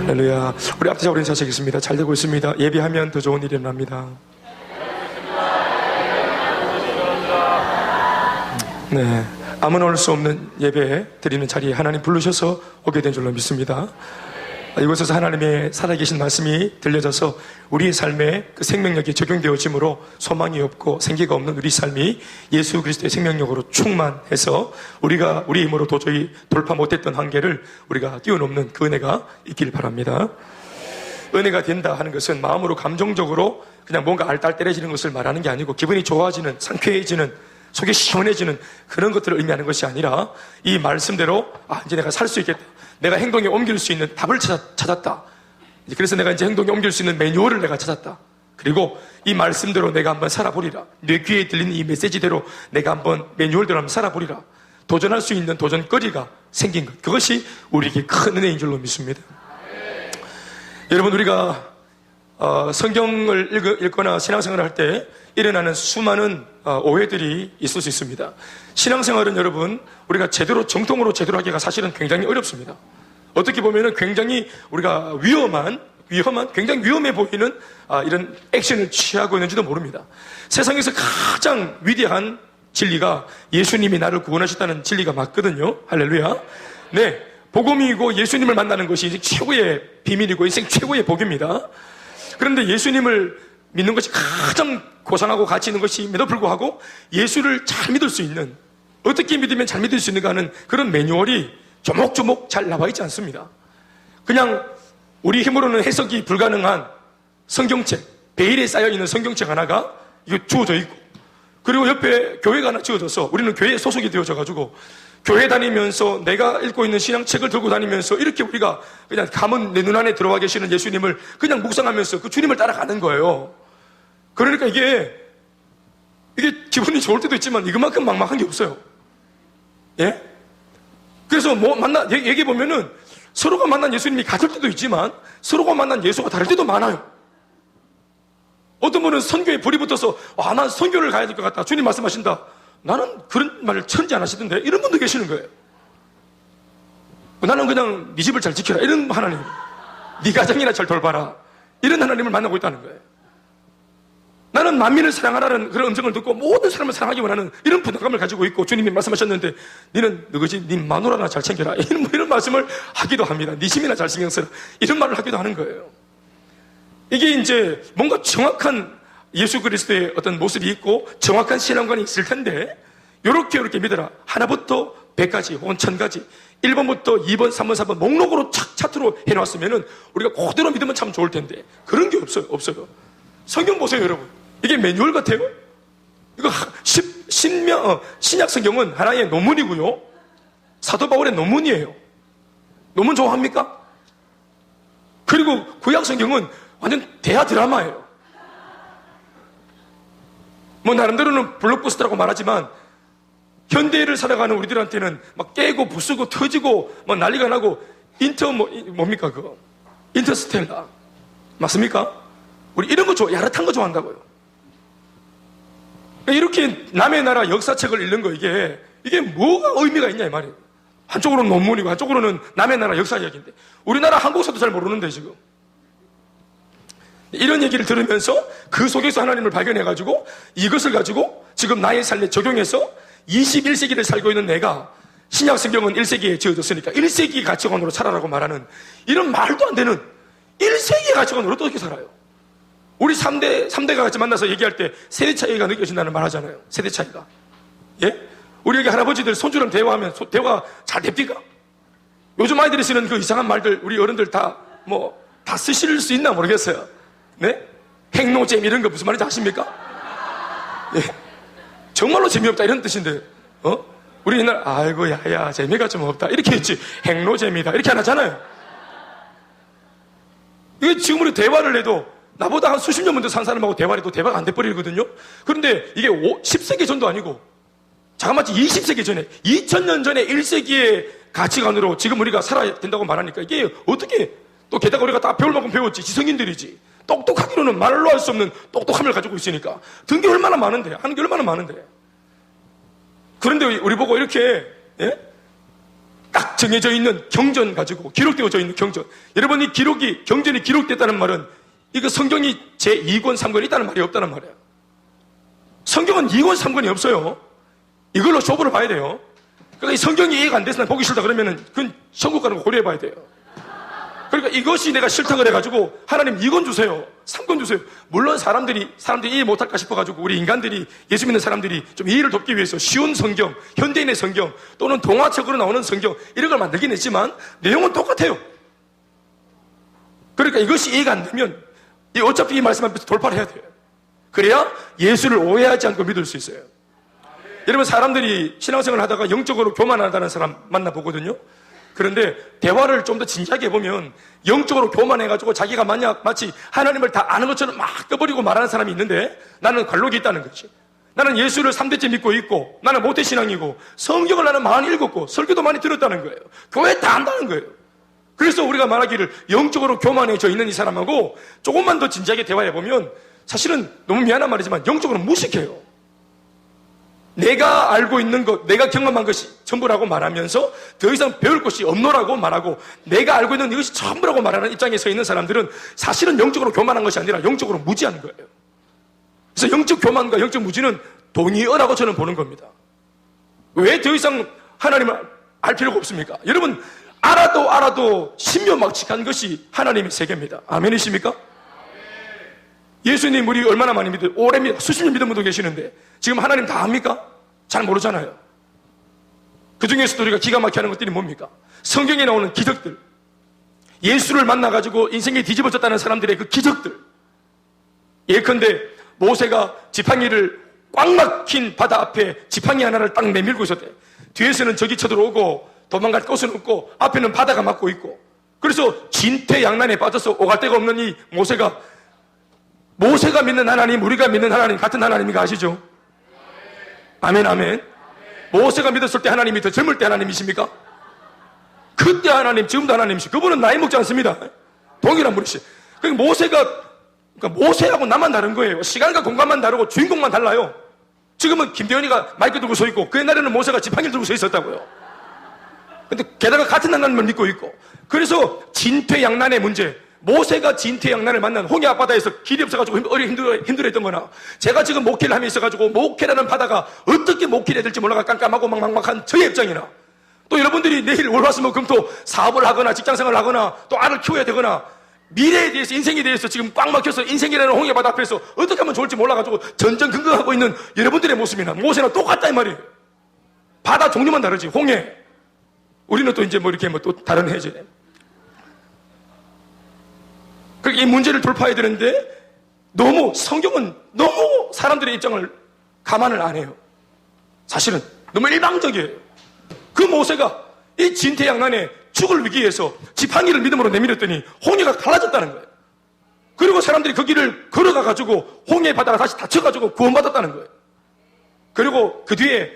할렐루야. 우리 앞뒤 잡으린 자세겠습니다. 잘 되고 있습니다. 예배하면 더 좋은 일이 일어납니다. 네, 아무나 올 수 없는 예배 드리는 자리에 하나님 부르셔서 오게 된 줄로 믿습니다. 이곳에서 하나님의 살아계신 말씀이 들려져서 우리의 삶에 그 생명력이 적용되어지므로 소망이 없고 생기가 없는 우리 삶이 예수 그리스도의 생명력으로 충만해서 우리가 우리 힘으로 도저히 돌파 못했던 한계를 우리가 뛰어넘는 그 은혜가 있길 바랍니다. 은혜가 된다 하는 것은 마음으로 감정적으로 그냥 뭔가 알딸딸해지는 것을 말하는 게 아니고 기분이 좋아지는, 상쾌해지는, 속이 시원해지는 그런 것들을 의미하는 것이 아니라 이 말씀대로 이제 내가 살 수 있겠다, 내가 행동에 옮길 수 있는 답을 찾았다, 그래서 내가 이제 행동에 옮길 수 있는 매뉴얼을 내가 찾았다, 그리고 이 말씀대로 내가 한번 살아보리라, 내 귀에 들리는 이 메시지대로 내가 한번 매뉴얼대로 한번 살아보리라, 도전할 수 있는 도전거리가 생긴 것, 그것이 우리에게 큰 은혜인 줄로 믿습니다. 여러분, 우리가 성경을 읽거나 신앙생활을 할 때 일어나는 수많은 오해들이 있을 수 있습니다. 신앙생활은 여러분, 우리가 제대로 정통으로 제대로 하기가 사실은 굉장히 어렵습니다. 어떻게 보면 굉장히 우리가 굉장히 위험해 보이는 이런 액션을 취하고 있는지도 모릅니다. 세상에서 가장 위대한 진리가 예수님이 나를 구원하셨다는 진리가 맞거든요. 할렐루야. 네, 복음이고 예수님을 만나는 것이 인생 최고의 비밀이고 인생 최고의 복입니다. 그런데 예수님을 믿는 것이 가장 고상하고 가치 있는 것임에도 불구하고 예수를 잘 믿을 수 있는, 어떻게 믿으면 잘 믿을 수 있는가 하는 그런 매뉴얼이 조목조목 잘 나와 있지 않습니다. 그냥 우리 힘으로는 해석이 불가능한 성경책, 베일에 쌓여있는 성경책 하나가 이거 주어져 있고, 그리고 옆에 교회가 하나 지어져서 우리는 교회에 소속이 되어져가지고 교회 다니면서 내가 읽고 있는 신앙책을 들고 다니면서 이렇게 우리가 그냥 가면 내 눈 안에 들어와 계시는 예수님을 그냥 묵상하면서 그 주님을 따라가는 거예요. 그러니까 이게 기분이 좋을 때도 있지만 이것만큼 막막한 게 없어요. 예? 그래서 얘기해보면은 서로가 만난 예수님이 같을 때도 있지만 서로가 만난 예수가 다를 때도 많아요. 어떤 분은 선교에 불이 붙어서 난 선교를 가야 될 것 같다, 주님 말씀하신다, 나는 그런 말을 천지 안 하시던데, 이런 분도 계시는 거예요. 나는 그냥 네 집을 잘 지켜라, 이런 하나님, 네 가정이나 잘 돌봐라, 이런 하나님을 만나고 있다는 거예요. 나는 만민을 사랑하라는 그런 음성을 듣고 모든 사람을 사랑하기 원하는 이런 부담감을 가지고 있고, 주님이 말씀하셨는데 너는 너희지 네 마누라나 잘 챙겨라, 이런 말씀을 하기도 합니다. 네 심이나 잘 신경 써라, 이런 말을 하기도 하는 거예요. 이게 이제 뭔가 정확한 예수 그리스도의 어떤 모습이 있고 정확한 신앙관이 있을 텐데, 요렇게 믿어라, 하나부터 100까지 혹은 1000까지 1번부터 2번, 3번, 4번 목록으로 차트로 해놨으면은 우리가 그대로 믿으면 참 좋을 텐데 그런 게 없어요. 성경 보세요, 여러분. 이게 매뉴얼 같아요? 이거 신약 성경은 하나의 논문이고요, 사도 바울의 논문이에요. 논문 좋아합니까? 그리고 구약 성경은 완전 대하 드라마예요. 나름대로는 블록버스터라고 말하지만 현대를 살아가는 우리들한테는 막 깨고 부수고 터지고 막 난리가 나고 뭡니까 그거? 인터스텔라 맞습니까? 우리 이런 거 야릇한 거 좋아한다고요. 이렇게 남의 나라 역사책을 읽는 거, 이게 뭐가 의미가 있냐 이 말이에요. 한쪽으로는 논문이고 한쪽으로는 남의 나라 역사 이야기인데 우리나라 한국사도 잘 모르는데 지금 이런 얘기를 들으면서 그 속에서 하나님을 발견해가지고 이것을 가지고 지금 나의 삶에 적용해서 21세기를 살고 있는 내가, 신약 성경은 1세기에 지어졌으니까 1세기 가치관으로 살아라고 말하는 이런 말도 안 되는 1세기 가치관으로 어떻게 살아요? 우리 3대가 같이 만나서 얘기할 때 세대 차이가 느껴진다는 말 하잖아요. 세대 차이가. 예? 우리 여기 할아버지들 손주랑 대화하면 대화 잘 됩니까? 요즘 아이들이 쓰는 그 이상한 말들 우리 어른들 다 쓰실 수 있나 모르겠어요. 네? 행노잼 이런 거 무슨 말인지 아십니까? 예. 정말로 재미없다 이런 뜻인데, 우리 옛날 아이고 야야 재미가 좀 없다 이렇게 했지, 행노잼이다 이렇게 안 하잖아요. 이게 지금 우리 대화를 해도 나보다 한 수십 년 먼저 산 사람하고 대화를 해도 대화가 안 돼버리거든요. 그런데 이게 10세기 전도 아니고 자그마치 20세기 전에 2000년 전에 1세기의 가치관으로 지금 우리가 살아야 된다고 말하니까 이게 어떻게, 또 게다가 우리가 다 배울 만큼 배웠지, 지성인들이지, 똑똑하기로는 말로 할 수 없는 똑똑함을 가지고 있으니까 든 게 얼마나 많은데, 하는 게 얼마나 많은데. 그런데 우리 보고 이렇게 딱 정해져 있는 경전 가지고 기록되어져 있는 경전. 여러분, 이 경전이 기록됐다는 말은 이거 성경이 제2권, 3권이 있다는 말이 없다는 말이에요. 성경은 2권, 3권이 없어요. 이걸로 쇼부를 봐야 돼요. 그러니까 이 성경이 이해가 안 돼서 난 보기 싫다 그러면은 그건 천국 가는 거 고려해 봐야 돼요. 그러니까 이것이 내가 싫다 그래가지고 하나님 2권 주세요, 3권 주세요. 물론 사람들이 이해 못할까 싶어가지고 우리 인간들이, 예수 믿는 사람들이 좀 이해를 돕기 위해서 쉬운 성경, 현대인의 성경 또는 동화책으로 나오는 성경 이런 걸 만들긴 했지만 내용은 똑같아요. 그러니까 이것이 이해가 안 되면 어차피 이 말씀 앞에서 돌파를 해야 돼요. 그래야 예수를 오해하지 않고 믿을 수 있어요. 여러분, 사람들이 신앙생활을 하다가 영적으로 교만하다는 사람 만나보거든요. 그런데 대화를 좀 더 진지하게 해보면 영적으로 교만해가지고 자기가 마치 하나님을 다 아는 것처럼 막 떠버리고 말하는 사람이 있는데 나는 관록이 있다는 거지. 나는 예수를 3대째 믿고 있고 나는 모태신앙이고 성경을 나는 많이 읽었고 설교도 많이 들었다는 거예요. 교회 다 안다는 거예요. 그래서 우리가 말하기를 영적으로 교만해져 있는 이 사람하고 조금만 더 진지하게 대화해보면 사실은 너무 미안한 말이지만 영적으로 무식해요. 내가 알고 있는 것, 내가 경험한 것이 전부라고 말하면서 더 이상 배울 것이 없노라고 말하고 내가 알고 있는 이것이 전부라고 말하는 입장에 서 있는 사람들은 사실은 영적으로 교만한 것이 아니라 영적으로 무지한 거예요. 그래서 영적 교만과 영적 무지는 동의어라고 저는 보는 겁니다. 왜 더 이상 하나님을 알 필요가 없습니까? 여러분, 알아도 신묘막측한 것이 하나님의 세계입니다. 아멘이십니까? 예수님 우리 얼마나 많이 믿어요? 오래 믿어, 수십 년 믿은 분도 계시는데 지금 하나님 다 압니까? 잘 모르잖아요. 그 중에서도 우리가 기가 막히게 하는 것들이 뭡니까? 성경에 나오는 기적들, 예수를 만나가지고 인생이 뒤집어졌다는 사람들의 그 기적들. 예컨대 모세가 지팡이를 꽉 막힌 바다 앞에 지팡이 하나를 딱 내밀고 있었대. 뒤에서는 적이 쳐들어오고 도망갈 곳은 없고 앞에는 바다가 막고 있고, 그래서 진퇴양난에 빠져서 오갈 데가 없는 이 모세가 믿는 하나님, 우리가 믿는 하나님 같은 하나님인가 아시죠? 아멘, 아멘. 모세가 믿었을 때 하나님이 더 젊을 때 하나님이십니까? 그때 하나님, 지금도 하나님이시. 그분은 나이 먹지 않습니다. 동일한 분이시. 그러니까 모세하고 나만 다른 거예요. 시간과 공간만 다르고 주인공만 달라요. 지금은 김대현이가 마이크 들고 서 있고 그 옛날에는 모세가 지팡이를 들고 서 있었다고요. 근데 게다가 같은 하나님을 믿고 있고, 그래서 진퇴양난의 문제, 모세가 진퇴양난을 만난 홍해 앞바다에서 길이 없어가지고 힘들어했던 거나, 제가 지금 목회를 하며 있어가지고 목회라는 바다가 어떻게 목회를 해야 될지 몰라가 깜깜하고 막막한 저의 입장이나, 또 여러분들이 내일 월화수목금토 사업을 하거나 직장생활을 하거나 또 알을 키워야 되거나 미래에 대해서, 인생에 대해서 지금 꽉 막혀서 인생이라는 홍해 바다 앞에서 어떻게 하면 좋을지 몰라가지고 전전긍긍하고 있는 여러분들의 모습이나 모세나 똑같다 이 말이에요. 바다 종류만 다르지. 홍해, 우리는 또 이제 이렇게 또 다른 해제. 그러니까 이 문제를 돌파해야 되는데 성경은 너무 사람들의 입장을 감안을 안 해요. 사실은 너무 일방적이에요. 그 모세가 이 진퇴양난에 죽을 위기에서 지팡이를 믿음으로 내밀었더니 홍해가 갈라졌다는 거예요. 그리고 사람들이 그 길을 걸어가가지고 홍해 바다가 다시 닫혀가지고 구원받았다는 거예요. 그리고 그 뒤에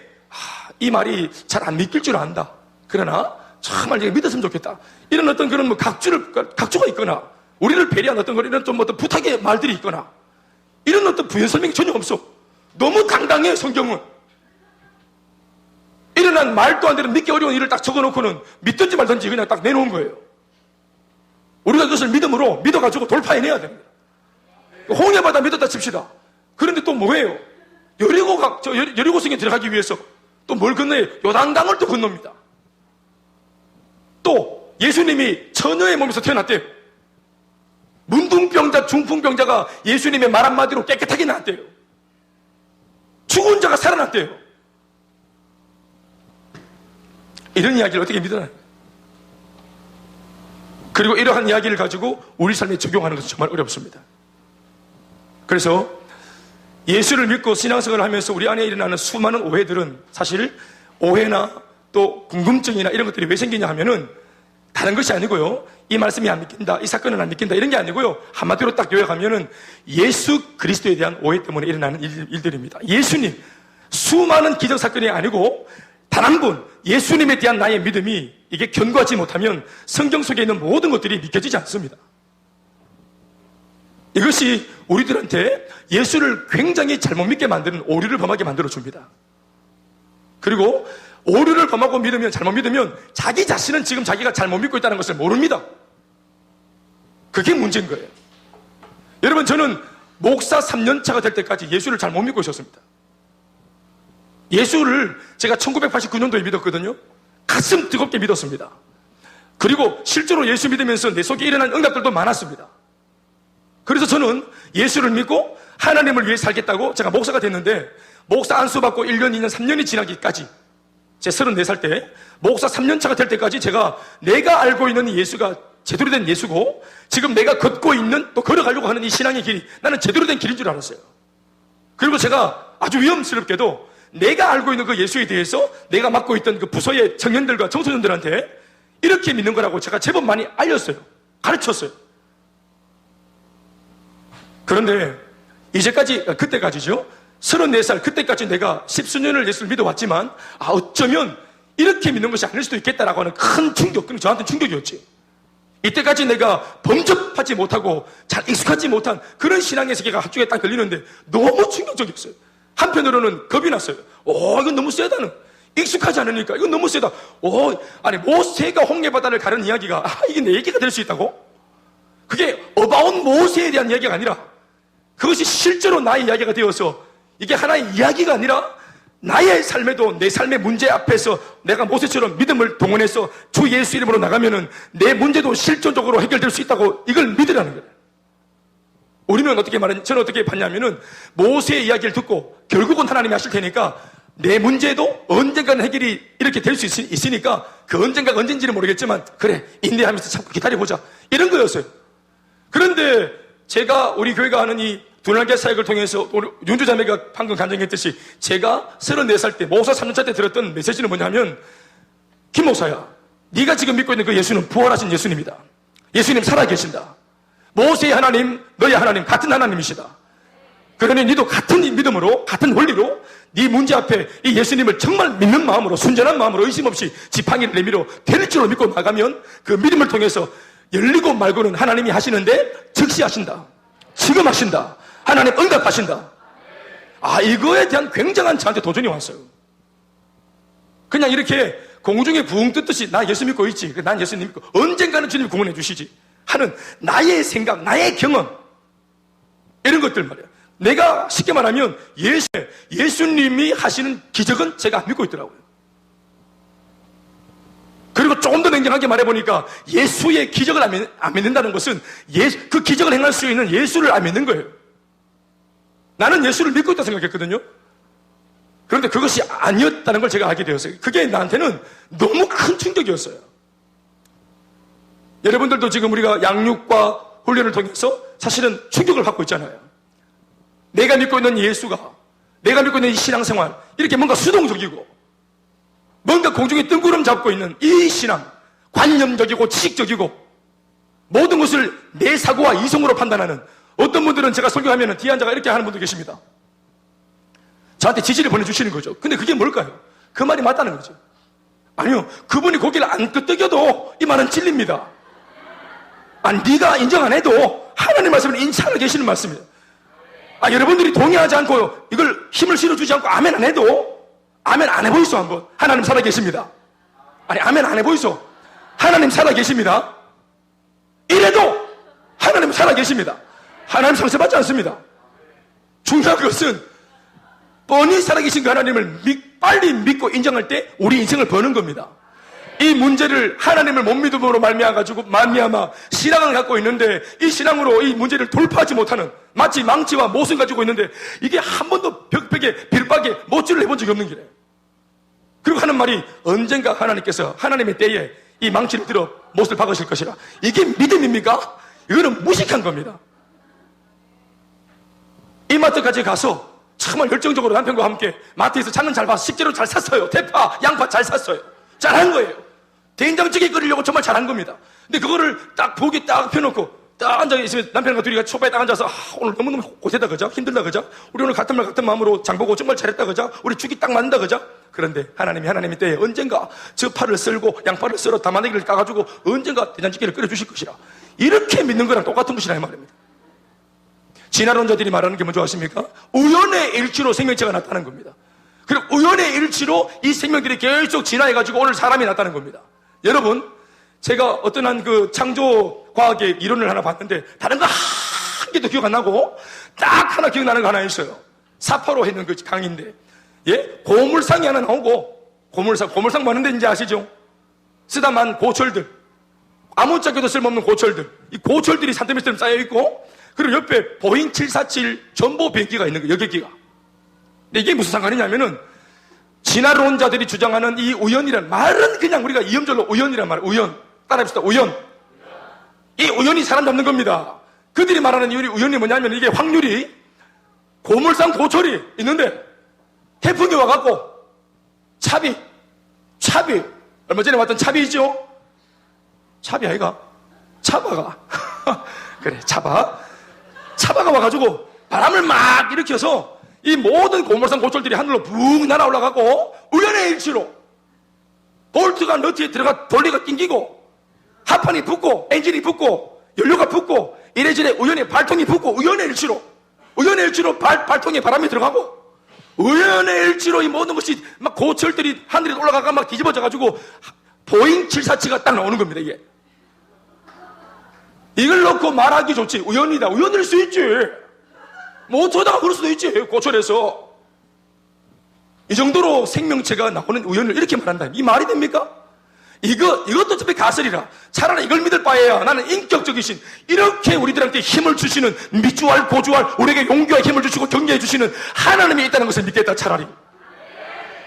이 말이 잘 안 믿길 줄 안다. 그러나 정말 내가 믿었으면 좋겠다. 이런 어떤 그런 각주가 있거나 우리를 배려한 어떤 이런 좀 어떤 부탁의 말들이 있거나 이런 어떤 부연 설명이 전혀 없어. 너무 당당해. 성경은 일어난 말도 안 되는 믿기 어려운 일을 딱 적어놓고는 믿든지 말든지 그냥 딱 내놓은 거예요. 우리가 그것을 믿음으로 믿어가지고 돌파해내야 됩니다. 홍해바다 믿었다 칩시다. 그런데 또 뭐예요? 여리고성에 들어가기 위해서 또 뭘 건너요? 요단강을 또 건넙니다. 또 예수님이 처녀의 몸에서 태어났대요. 문둥병자, 중풍병자가 예수님의 말 한마디로 깨끗하게 나왔대요. 죽은 자가 살아났대요. 이런 이야기를 어떻게 믿어나요? 그리고 이러한 이야기를 가지고 우리 삶에 적용하는 것은 정말 어렵습니다. 그래서 예수를 믿고 신앙생활을 하면서 우리 안에 일어나는 수많은 오해들은 사실 오해나 또 궁금증이나 이런 것들이 왜 생기냐 하면은 다른 것이 아니고요. 이 말씀이 안 믿긴다, 이 사건은 안 믿긴다 이런 게 아니고요. 한마디로 딱 요약하면은 예수 그리스도에 대한 오해 때문에 일어나는 일들입니다. 예수님, 수많은 기적 사건이 아니고 단 한 분, 예수님에 대한 나의 믿음이 이게 견고하지 못하면 성경 속에 있는 모든 것들이 믿겨지지 않습니다. 이것이 우리들한테 예수를 굉장히 잘못 믿게 만드는 오류를 범하게 만들어줍니다. 그리고 오류를 범하고 믿으면, 잘못 믿으면 자기 자신은 지금 자기가 잘못 믿고 있다는 것을 모릅니다. 그게 문제인 거예요. 여러분, 저는 목사 3년차가 될 때까지 예수를 잘 못 믿고 있었습니다. 예수를 제가 1989년도에 믿었거든요. 가슴 뜨겁게 믿었습니다. 그리고 실제로 예수 믿으면서 내 속에 일어난 응답들도 많았습니다. 그래서 저는 예수를 믿고 하나님을 위해 살겠다고 제가 목사가 됐는데, 목사 안수 받고 1년, 2년, 3년이 지나기까지, 제 34살 때 목사 3년차가 될 때까지 제가 내가 알고 있는 이 예수가 제대로 된 예수고, 지금 내가 걷고 있는, 또 걸어가려고 하는 이 신앙의 길이 나는 제대로 된 길인 줄 알았어요. 그리고 제가 아주 위험스럽게도 내가 알고 있는 그 예수에 대해서 내가 맡고 있던 그 부서의 청년들과 청소년들한테 이렇게 믿는 거라고 제가 제법 많이 알렸어요. 가르쳤어요. 그런데 이제까지, 그때까지죠. 34살, 그때까지 내가 10수년을 예수를 믿어왔지만, 어쩌면 이렇게 믿는 것이 아닐 수도 있겠다라고 하는 큰 충격, 그리고 저한테는 충격이었지. 이때까지 내가 범접하지 못하고 잘 익숙하지 못한 그런 신앙의 세계가 한쪽에 딱 걸리는데 너무 충격적이었어요. 한편으로는 겁이 났어요. 이건 너무 세다는. 익숙하지 않으니까 이건 너무 세다. 아니 모세가 홍해바다를 가른 이야기가 이게 내 얘기가 될 수 있다고? 그게 어바웃 모세에 대한 이야기가 아니라 그것이 실제로 나의 이야기가 되어서 이게 하나의 이야기가 아니라 나의 삶에도 내 삶의 문제 앞에서 내가 모세처럼 믿음을 동원해서 주 예수 이름으로 나가면은 내 문제도 실존적으로 해결될 수 있다고 이걸 믿으라는 거예요. 우리는 저는 어떻게 봤냐면은 모세의 이야기를 듣고 결국은 하나님이 하실 테니까 내 문제도 언젠가는 해결이 이렇게 될 수 있으니까 그 언젠가가 언젠지는 모르겠지만 그래, 인내하면서 참고 기다려보자. 이런 거였어요. 그런데 제가 우리 교회가 하는 이 두날개 사역을 통해서 우리 윤주자매가 방금 간증했듯이 제가 34살 때 목사 3년차 때 들었던 메시지는 뭐냐면, 김 목사야, 네가 지금 믿고 있는 그 예수는 부활하신 예수님이다. 예수님 살아계신다. 모세의 하나님, 너의 하나님 같은 하나님이시다. 그러니 너도 같은 믿음으로, 같은 원리로 네 문제 앞에 이 예수님을 정말 믿는 마음으로, 순전한 마음으로 의심 없이 지팡이를 내밀어 될 줄로 믿고 나가면 그 믿음을 통해서 열리고 말고는 하나님이 하시는데 즉시 하신다. 지금 하신다. 하나님 응답하신다. 이거에 대한 굉장한 저한테 도전이 왔어요. 그냥 이렇게 공중에 붕 뜨듯이 나 예수 믿고 있지, 난 예수님 믿고 언젠가는 주님이 구원해 주시지 하는 나의 생각, 나의 경험, 이런 것들 말이에요. 내가 쉽게 말하면 예수님이 하시는 기적은 제가 안 믿고 있더라고요. 그리고 조금 더 냉정하게 말해보니까 예수의 기적을 안 믿는다는 것은 그 기적을 행할 수 있는 예수를 안 믿는 거예요. 나는 예수를 믿고 있다고 생각했거든요. 그런데 그것이 아니었다는 걸 제가 알게 되었어요. 그게 나한테는 너무 큰 충격이었어요. 여러분들도 지금 우리가 양육과 훈련을 통해서 사실은 충격을 받고 있잖아요. 내가 믿고 있는 예수가, 내가 믿고 있는 이 신앙생활, 이렇게 뭔가 수동적이고 뭔가 공중에 뜬구름 잡고 있는 이 신앙, 관념적이고 지식적이고 모든 것을 내 사고와 이성으로 판단하는, 어떤 분들은 제가 설교하면 뒤에 앉아가 이렇게 하는 분도 계십니다. 저한테 지지를 보내주시는 거죠. 근데 그게 뭘까요? 그 말이 맞다는 거죠. 아니요, 그분이 고개를 안 끄덕여도 이 말은 진리입니다. 네가 인정 안 해도 하나님 말씀을 인정하고 계시는 말씀이에요. 여러분들이 동의하지 않고 이걸 힘을 실어주지 않고 아멘 안 해도, 아멘 안 해보이소 한번. 하나님 살아계십니다. 아멘 안 해보이소. 하나님 살아계십니다. 이래도 하나님 살아계십니다. 하나님 상처받지 않습니다. 중요한 것은 뻔히 살아계신 그 하나님을 빨리 믿고 인정할 때 우리 인생을 버는 겁니다. 이 문제를 하나님을 못 믿음으로 말미암아 신앙을 갖고 있는데 이 신앙으로 이 문제를 돌파하지 못하는, 마치 망치와 못을 가지고 있는데 이게 한 번도 벽벽에 빌박에 못질을 해본 적이 없는 길이에요. 그리고 하는 말이 언젠가 하나님께서 하나님의 때에 이 망치를 들어 못을 박으실 것이라. 이게 믿음입니까? 이거는 무식한 겁니다. 이마트까지 가서 정말 열정적으로 남편과 함께 마트에서 장은 잘 봐서 식재료 잘 샀어요. 대파, 양파 잘 샀어요. 잘한 거예요. 된장찌개 끓이려고 정말 잘한 겁니다. 근데 그거를 딱 보기 딱 펴놓고 딱 앉아있으면 남편과 둘이가 소파에 딱 앉아서 오늘 너무너무 고생다 그죠? 힘들다 그죠? 우리 오늘 같은 말 같은 마음으로 장보고 정말 잘했다 그죠? 우리 죽이 딱 맞는다 그죠? 그런데 하나님이 때에 언젠가 저 파를 썰고 양파를 썰어 담아내기를 까가지고 언젠가 된장찌개를 끓여주실 것이라. 이렇게 믿는 거랑 똑같은 것이라 이 말입니다. 진화론자들이 말하는 게 뭔지 아십니까? 우연의 일치로 생명체가 나타나는 겁니다. 그리고 우연의 일치로 이 생명들이 계속 진화해가지고 오늘 사람이 났다는 겁니다. 여러분, 제가 어떤 한 그 창조과학의 이론을 하나 봤는데 다른 거 한 개도 기억 안 나고 딱 하나 기억나는 거 하나 있어요. 사파로 했는 그 강의인데, 예? 고물상이 하나 나오고, 고물상 뭐 하는 데인지 아시죠? 쓰다만 고철들, 아무짝에도 쓸모없는 고철들, 이 고철들이 산더미처럼 쌓여있고, 그리고 옆에 보잉 747 전보 비행기가 있는 거예요, 여객기가. 근데 이게 무슨 상관이냐면은, 진화론자들이 주장하는 이 우연이란 말은 그냥 우리가 이음절로 우연이란 말이에요. 우연. 따라합시다. 우연. 이 우연이 사람 잡는 겁니다. 그들이 말하는 이 우연이 뭐냐면 이게 확률이 고물상 고철이 있는데 태풍이 와갖고 차비 얼마 전에 왔던 차비 있죠? 차비 아이가? 차바가 그래 차바가 와가지고 바람을 막 일으켜서 이 모든 고물상 고철들이 하늘로 붕 날아 올라가고 우연의 일치로 볼트가 너트에 들어가 돌리가 낑기고 하판이 붙고 엔진이 붙고 연료가 붙고 이래저래 우연히 발통이 붙고 우연의 일치로 발통에 바람이 들어가고 우연의 일치로 이 모든 것이 막 고철들이 하늘에 올라가가 막 뒤집어져가지고 보잉 747가 딱 나오는 겁니다. 이걸 놓고 말하기 좋지. 우연이다. 우연일 수 있지. 뭐 어쩌다가 그럴 수도 있지. 고철에서 이 정도로 생명체가 나오는 우연을 이렇게 말한다. 이 말이 됩니까? 이것도 어차피 가설이라. 차라리 이걸 믿을 바에야 나는 인격적이신 이렇게 우리들한테 힘을 주시는 미주알 고주알 우리에게 용기와 힘을 주시고 격려해 주시는 하나님이 있다는 것을 믿겠다. 차라리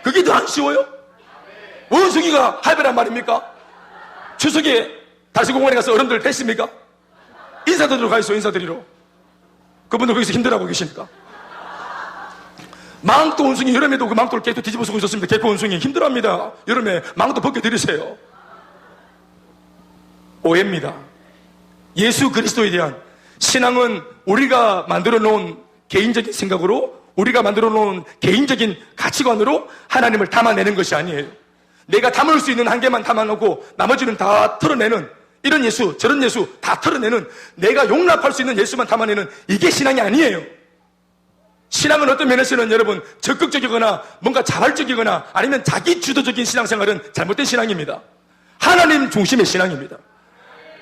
그게 더 안 쉬워요? 원숭이가 할배란 말입니까? 추석에 달수공원에 가서 어른들 뵀습니까? 인사드리러 가 있어요. 인사드리러. 그분들 거기서 힘들어하고 계시니까. 망토 원숭이 여름에도 그 망토를 계속 뒤집어 쓰고 있었습니다. 개코 원숭이 힘들어합니다. 여름에 망토 벗겨드리세요. 오해입니다. 예수 그리스도에 대한 신앙은 우리가 만들어 놓은 개인적인 생각으로, 우리가 만들어 놓은 개인적인 가치관으로 하나님을 담아내는 것이 아니에요. 내가 담을 수 있는 한계만 담아놓고 나머지는 다 털어내는, 이런 예수 저런 예수 다 털어내는, 내가 용납할 수 있는 예수만 담아내는, 이게 신앙이 아니에요. 신앙은 어떤 면에서는 여러분 적극적이거나 뭔가 자발적이거나 아니면 자기 주도적인 신앙생활은 잘못된 신앙입니다. 하나님 중심의 신앙입니다.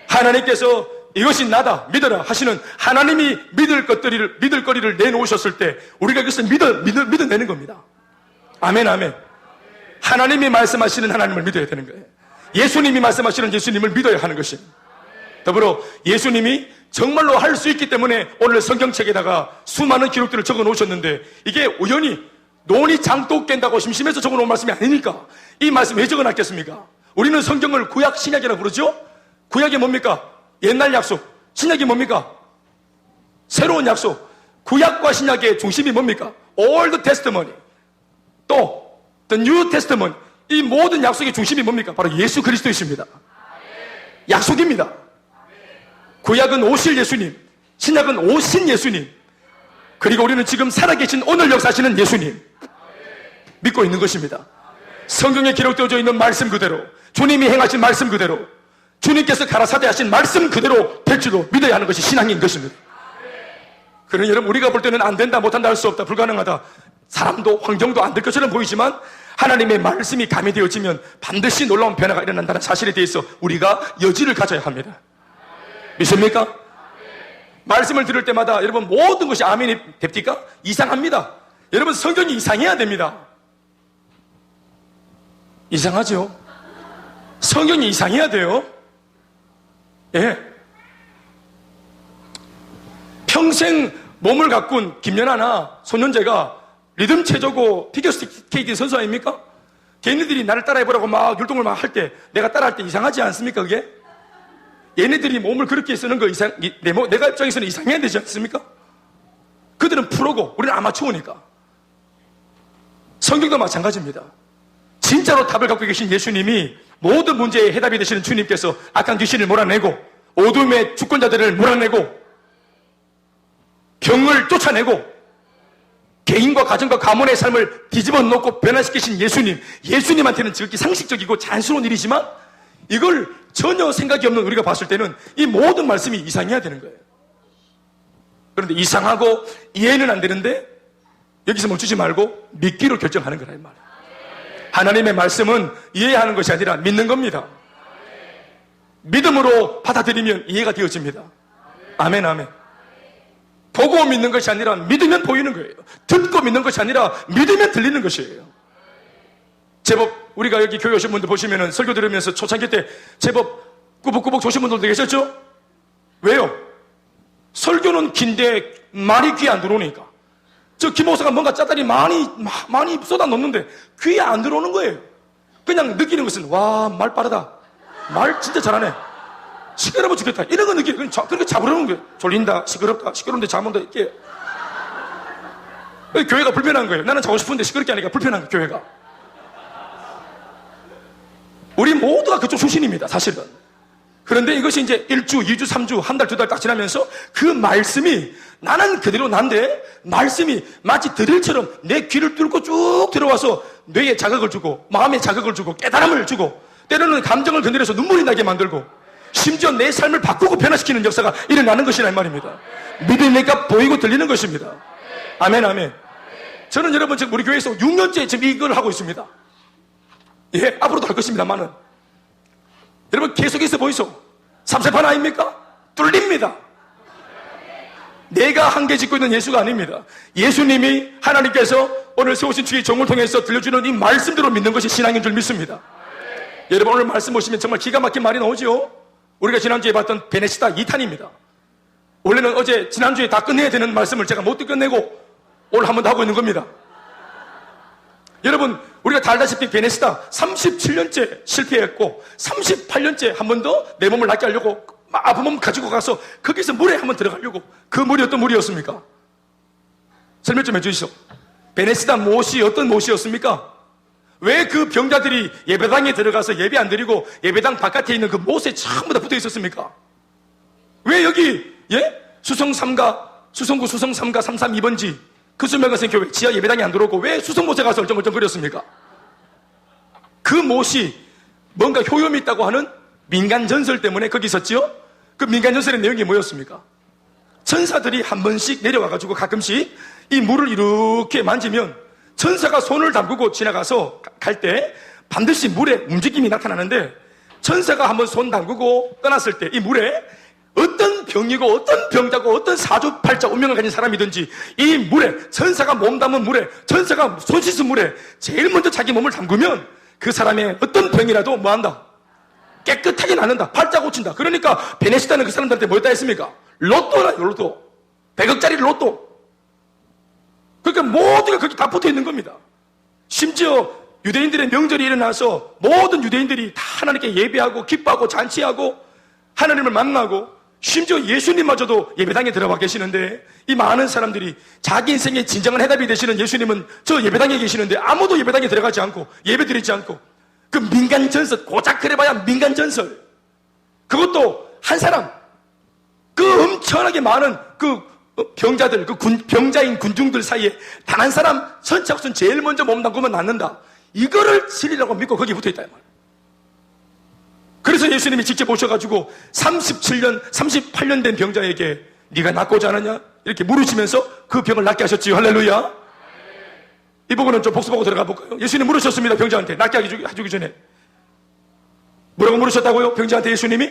하나님께서 이것이 나다 믿어라 하시는, 하나님이 믿을 거리를 내놓으셨을 때 우리가 그것을 믿어내는 겁니다. 아멘 아멘. 하나님이 말씀하시는 하나님을 믿어야 되는 거예요. 예수님이 말씀하시는 예수님을 믿어야 하는 것입니다. 더불어 예수님이 정말로 할 수 있기 때문에 오늘 성경책에다가 수많은 기록들을 적어 놓으셨는데, 이게 우연히 논이 장독 깬다고 심심해서 적어 놓은 말씀이 아니니까 이 말씀 왜 적어 놨겠습니까? 우리는 성경을 구약 신약이라고 부르죠. 구약이 뭡니까? 옛날 약속. 신약이 뭡니까? 새로운 약속. 구약과 신약의 중심이 뭡니까? Old Testament. 또 The New Testament. 이 모든 약속의 중심이 뭡니까? 바로 예수 그리스도이십니다. 약속입니다. 구약은 오실 예수님, 신약은 오신 예수님, 그리고 우리는 지금 살아계신 오늘 역사하시는 예수님 믿고 있는 것입니다. 성경에 기록되어져 있는 말씀 그대로, 주님이 행하신 말씀 그대로, 주님께서 가라사대 하신 말씀 그대로 될 줄로 믿어야 하는 것이 신앙인 것입니다. 그러니 여러분, 우리가 볼 때는 안 된다, 못한다, 할 수 없다, 불가능하다, 사람도 환경도 안 될 것처럼 보이지만 하나님의 말씀이 가미되어지면 반드시 놀라운 변화가 일어난다는 사실에 대해서 우리가 여지를 가져야 합니다. 믿습니까? 말씀을 들을 때마다 여러분 모든 것이 아멘이 됩니까? 이상합니다. 여러분, 성경이 이상해야 됩니다. 이상하죠? 성경이 이상해야 돼요. 예. 평생 몸을 가꾼 김연아나 손현재가 리듬 체조고 피겨스케이팅 선수 아닙니까? 걔네들이 나를 따라해보라고 막 율동을 막 할 때 내가 따라할 때 이상하지 않습니까? 그게? 얘네들이 몸을 그렇게 쓰는 거 내가 입장에서는 이상해야 되지 않습니까? 그들은 프로고 우리는 아마추어니까. 성경도 마찬가지입니다. 진짜로 답을 갖고 계신 예수님이 모든 문제의 해답이 되시는 주님께서 악한 귀신을 몰아내고 어둠의 주권자들을 몰아내고 병을 쫓아내고 개인과 가정과 가문의 삶을 뒤집어 놓고 변화시키신 예수님한테는 지극히 상식적이고 자연스러운 일이지만 이걸 전혀 생각이 없는 우리가 봤을 때는 이 모든 말씀이 이상해야 되는 거예요. 그런데 이상하고 이해는 안 되는데 여기서 멈추지 말고 믿기로 결정하는 거라 이 말이에요. 하나님의 말씀은 이해하는 것이 아니라 믿는 겁니다. 믿음으로 받아들이면 이해가 되어집니다. 아멘, 아멘. 보고 믿는 것이 아니라 믿으면 보이는 거예요. 듣고 믿는 것이 아니라 믿으면 들리는 것이에요. 제법 우리가 여기 교회 오신 분들 보시면은 설교 들으면서 초창기 때 제법 꾸벅꾸벅 조신 분들도 계셨죠? 왜요? 설교는 긴데 말이 귀에 안 들어오니까. 저 김목사가 뭔가 짜다리 많이 쏟아 놓는데 귀에 안 들어오는 거예요. 그냥 느끼는 것은 와, 말 빠르다. 말 진짜 잘하네. 시끄러워 죽겠다. 이런 거 느끼는 거예요. 그렇게 잡으려는 거예요. 졸린다, 시끄럽다, 시끄러운데 잠 온다, 이렇게. 교회가 불편한 거예요. 나는 자고 싶은데 시끄럽게 하니까 불편한 거예요, 교회가. 우리 모두가 그쪽 출신입니다, 사실은. 그런데 이것이 이제 1주, 2주, 3주, 한 달, 두 달 딱 지나면서 그 말씀이 나는 그대로 난데 말씀이 마치 드릴처럼 내 귀를 뚫고 쭉 들어와서 뇌에 자극을 주고 마음에 자극을 주고 깨달음을 주고 때로는 감정을 건드려서 눈물이 나게 만들고 심지어 내 삶을 바꾸고 변화시키는 역사가 일어나는 것이란 말입니다. 믿으니까 보이고 들리는 것입니다. 아멘, 아멘. 저는 여러분 지금 우리 교회에서 6년째 지금 이걸 하고 있습니다. 예, 앞으로도 할 것입니다만은 여러분 계속해서 보이소. 삼세판 아닙니까? 뚫립니다. 내가 한계 짓고 있는 예수가 아닙니다. 예수님이 하나님께서 오늘 세우신 주의 종을 통해서 들려주는 이 말씀대로 믿는 것이 신앙인 줄 믿습니다. 여러분 오늘 말씀 보시면 정말 기가 막힌 말이 나오죠. 우리가 지난주에 봤던 베네시다 2탄입니다. 원래는 어제 지난주에 다 끝내야 되는 말씀을 제가 못 끝내고 오늘 한 번 더 하고 있는 겁니다. 여러분 우리가 다 알다시피 베네시다 37년째 실패했고 38년째 한 번 더 내 몸을 낫게 하려고 아픈 몸 가지고 가서 거기서 물에 한번 들어가려고. 그 물이 어떤 물이었습니까? 설명 좀 해주시죠. 베네시다 못이 어떤 못이었습니까? 왜 그 병자들이 예배당에 들어가서 예배 안 드리고 예배당 바깥에 있는 그 못에 전부 다 붙어 있었습니까? 왜 여기 수성 3가 수성구 수성 3가 332번지 그 수명가선 교회 지하 예배당에 안 들어오고 왜 수성못에 가서 얼쩡얼쩡거렸습니까? 그 못이 뭔가 효용이 있다고 하는 민간 전설 때문에 거기 있었지요? 그 민간 전설의 내용이 뭐였습니까? 천사들이 한 번씩 내려와가지고 가끔씩 이 물을 이렇게 만지면 천사가 손을 담그고 지나가서 갈 때 반드시 물에 움직임이 나타나는데 천사가 한번 손 담그고 떠났을 때 이 물에 어떤 병이고 어떤 병자고 어떤 사주팔자 운명을 가진 사람이든지 이 물에 천사가 몸 담은 물에 천사가 손 씻은 물에 제일 먼저 자기 몸을 담그면 그 사람의 어떤 병이라도 뭐한다? 깨끗하게 낫는다. 팔자 고친다. 그러니까 베네시다는 그 사람들한테 뭐였다 했습니까? 로또라, 로또. 100억짜리 로또. 그러니까 모두가 거기 다 붙어 있는 겁니다. 심지어 유대인들의 명절이 일어나서 모든 유대인들이 다 하나님께 예배하고 기뻐하고 잔치하고 하나님을 만나고 심지어 예수님마저도 예배당에 들어와 계시는데 이 많은 사람들이 자기 인생의 진정한 해답이 되시는 예수님은 저 예배당에 계시는데 아무도 예배당에 들어가지 않고 예배 드리지 않고 그 민간 전설, 고작 그래봐야 민간 전설. 그것도 한 사람. 그 엄청나게 많은 그 병자들, 그 병자인 군중들 사이에 단 한 사람 선착순 제일 먼저 몸 담그면 낫는다. 이거를 진리라고 믿고 거기에 붙어 있다. 그래서 예수님이 직접 오셔가지고 37년, 38년 된 병자에게 네가 낫고자 하느냐? 이렇게 물으시면서 그 병을 낫게 하셨지요. 할렐루야. 이 부분은 좀 복습하고 들어가 볼까요? 예수님 물으셨습니다. 병자한테 낫게 해주기 전에 뭐라고 물으셨다고요? 병자한테 예수님이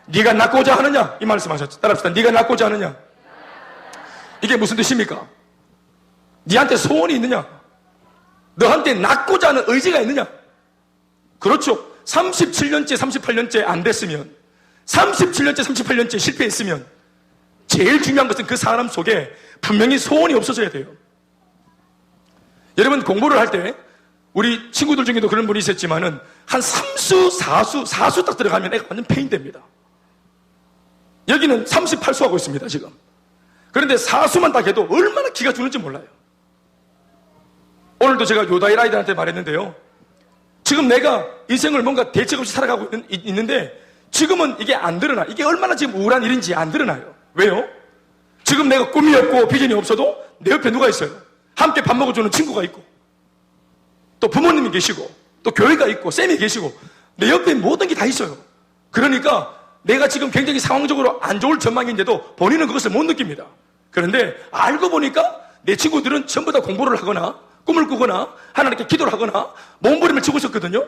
네가 낫고자 하느냐? 이 말씀하셨죠. 따라합시다. 네가 낫고자 하느냐? 이게 무슨 뜻입니까? 네한테 소원이 있느냐? 너한테 낫고자 하는 의지가 있느냐? 그렇죠. 37년째 38년째 안 됐으면 37년째 38년째 실패했으면 제일 중요한 것은 그 사람 속에 분명히 소원이 없어져야 돼요. 여러분 공부를 할 때 우리 친구들 중에도 그런 분이 있었지만은 한 3수, 4수 딱 들어가면 애가 완전 페인됩니다. 여기는 38수 하고 있습니다 지금. 그런데 4수만 딱 해도 얼마나 기가 주는지 몰라요. 오늘도 제가 요다일 아이들한테 말했는데요. 지금 내가 인생을 뭔가 대책 없이 살아가고 있는데 지금은 이게 안 드러나. 이게 얼마나 지금 우울한 일인지 안 드러나요. 왜요? 지금 내가 꿈이 없고 비전이 없어도 내 옆에 누가 있어요? 함께 밥 먹어주는 친구가 있고 또 부모님이 계시고 또 교회가 있고 쌤이 계시고 내 옆에 모든 게 다 있어요. 그러니까 내가 지금 굉장히 상황적으로 안 좋을 전망인데도 본인은 그것을 못 느낍니다. 그런데 알고 보니까 내 친구들은 전부 다 공부를 하거나 꿈을 꾸거나 하나님께 기도를 하거나 몸부림을 치고 있었거든요.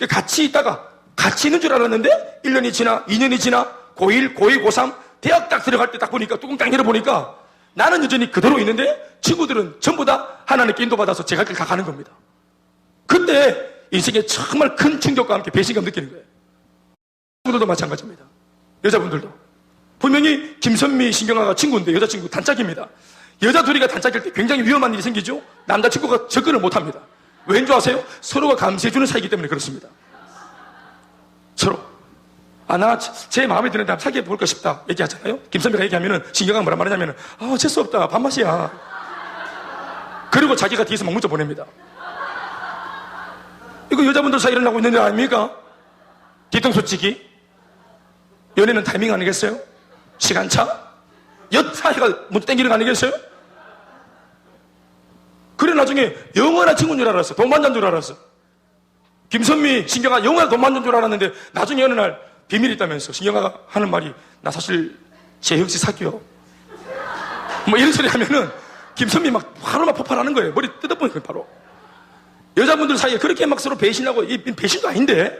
같이 있다가 같이 있는 줄 알았는데 1년이 지나 2년이 지나 고1, 고2, 고3 대학 딱 들어갈 때 딱 보니까 뚜껑 딱 열어보니까 나는 여전히 그대로 있는데 친구들은 전부 다 하나님께 인도받아서 제갈 길 다 가는 겁니다. 그때 인생에 정말 큰 충격과 함께 배신감 느끼는 거예요. 친구들도 마찬가지입니다. 여자분들도 분명히 김선미, 신경아가 친구인데 여자친구 단짝입니다. 여자 둘이가 단짝일 때 굉장히 위험한 일이 생기죠. 남자친구가 접근을 못합니다. 왠 줄 아세요? 서로가 감시해주는 사이기 때문에 그렇습니다. 서로 나 제 마음에 드는 사람 사귀어볼까 싶다 얘기하잖아요. 김선미가 얘기하면은 신경아가 뭐라 말하냐면은 재수 없다 밥맛이야. 그리고 자기가 뒤에서 막 문자 보냅니다. 이거 여자분들 사이에 일어나고 있는 일 아닙니까? 뒤통수 치기. 연애는 타이밍 아니겠어요? 시간차? 엿 사이가 문자 땡기는 거 아니겠어요? 그래 나중에 영원한 친구인 줄 알았어. 돈 만난 줄 알았어. 김선미, 신경아 영원한 돈 만난 줄 알았는데 나중에 어느 날 비밀이 있다면서 신경아가 하는 말이 나 사실 재혁 씨 사귀어. 뭐 이런 소리 하면은 김선미 막 바로 막 폭발하는 거예요. 머리 뜯어보니까 바로. 여자분들 사이에 그렇게 막 서로 배신하고 이 배신도 아닌데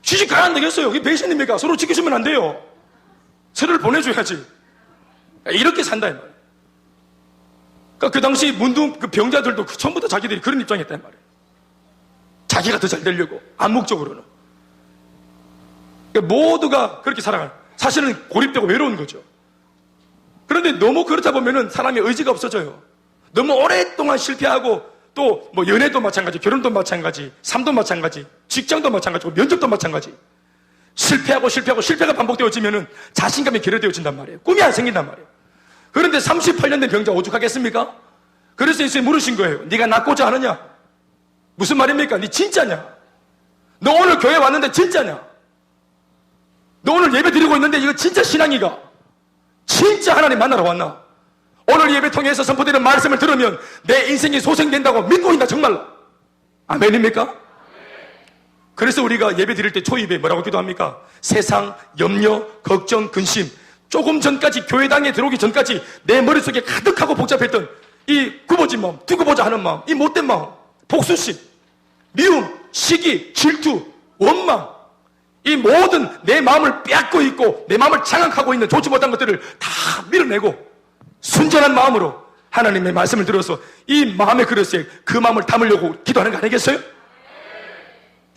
시집 가야 안 되겠어요. 이게 배신입니까? 서로 지켜주면 안 돼요. 서로를 보내줘야지. 이렇게 산다 이 말이에요. 그러니까 그 당시 문둥 그 병자들도 전부 다 자기들이 그런 입장이었단 말이에요. 자기가 더 잘 되려고 암묵적으로는. 그러니까 모두가 그렇게 살아가는. 사실은 고립되고 외로운 거죠. 그런데 너무 그렇다 보면은 사람의 의지가 없어져요. 너무 오랫동안 실패하고 또 뭐 연애도 마찬가지, 결혼도 마찬가지, 삶도 마찬가지, 직장도 마찬가지고 면접도 마찬가지. 실패가 반복되어지면은 자신감이 결여되어진단 말이에요. 꿈이 안 생긴단 말이에요. 그런데 38년 된 병자 오죽하겠습니까? 그래서 예수님이 물으신 거예요. 네가 낫고자 하느냐? 무슨 말입니까? 네 진짜냐? 너 오늘 교회 왔는데 진짜냐? 너 오늘 예배 드리고 있는데 이거 진짜 신앙이가? 진짜 하나님 만나러 왔나? 오늘 예배 통해서 선포되는 말씀을 들으면 내 인생이 소생된다고 믿고 있다 정말로. 아멘입니까? 그래서 우리가 예배 드릴 때 초입에 뭐라고 기도합니까? 세상, 염려, 걱정, 근심. 조금 전까지 교회당에 들어오기 전까지 내 머릿속에 가득하고 복잡했던 이 굽어진 마음, 두고 보자 하는 마음, 이 못된 마음, 복수심, 미움, 시기, 질투, 원망, 이 모든 내 마음을 빼앗고 있고 내 마음을 장악하고 있는 좋지 못한 것들을 다 밀어내고 순전한 마음으로 하나님의 말씀을 들어서 이 마음의 그릇에 그 마음을 담으려고 기도하는 거 아니겠어요?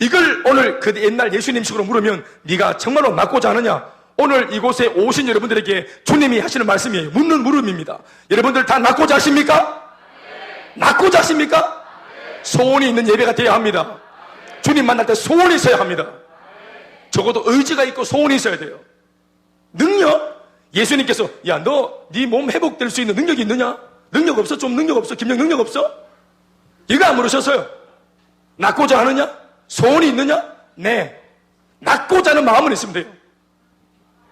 이걸 오늘 그 옛날 예수님식으로 물으면 네가 정말로 낫고자 하느냐? 오늘 이곳에 오신 여러분들에게 주님이 하시는 말씀이에요. 묻는 물음입니다. 여러분들 다 낫고자 하십니까? 낫고자 하십니까? 소원이 있는 예배가 되어야 합니다. 주님 만날 때 소원이 있어야 합니다. 적어도 의지가 있고 소원이 있어야 돼요. 능력? 예수님께서 야 너 네 몸 회복될 수 있는 능력이 있느냐? 능력 없어? 좀 능력 없어? 김영 능력 없어? 이거 안 물으셨어요. 낫고자 하느냐? 소원이 있느냐? 네. 낫고자 하는 마음은 있으면 돼요.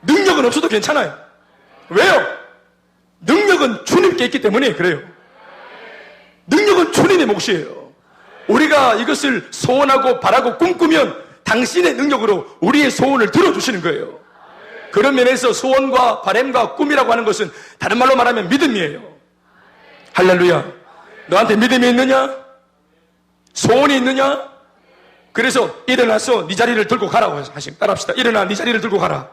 능력은 없어도 괜찮아요. 왜요? 능력은 주님께 있기 때문에 그래요. 능력은 주님의 몫이에요. 우리가 이것을 소원하고 바라고 꿈꾸면 당신의 능력으로 우리의 소원을 들어주시는 거예요. 그런 면에서 소원과 바람과 꿈이라고 하는 것은 다른 말로 말하면 믿음이에요. 할렐루야. 너한테 믿음이 있느냐? 소원이 있느냐? 그래서 일어나서 네 자리를 들고 가라고 하시면 따라합시다. 일어나 네 자리를 들고 가라.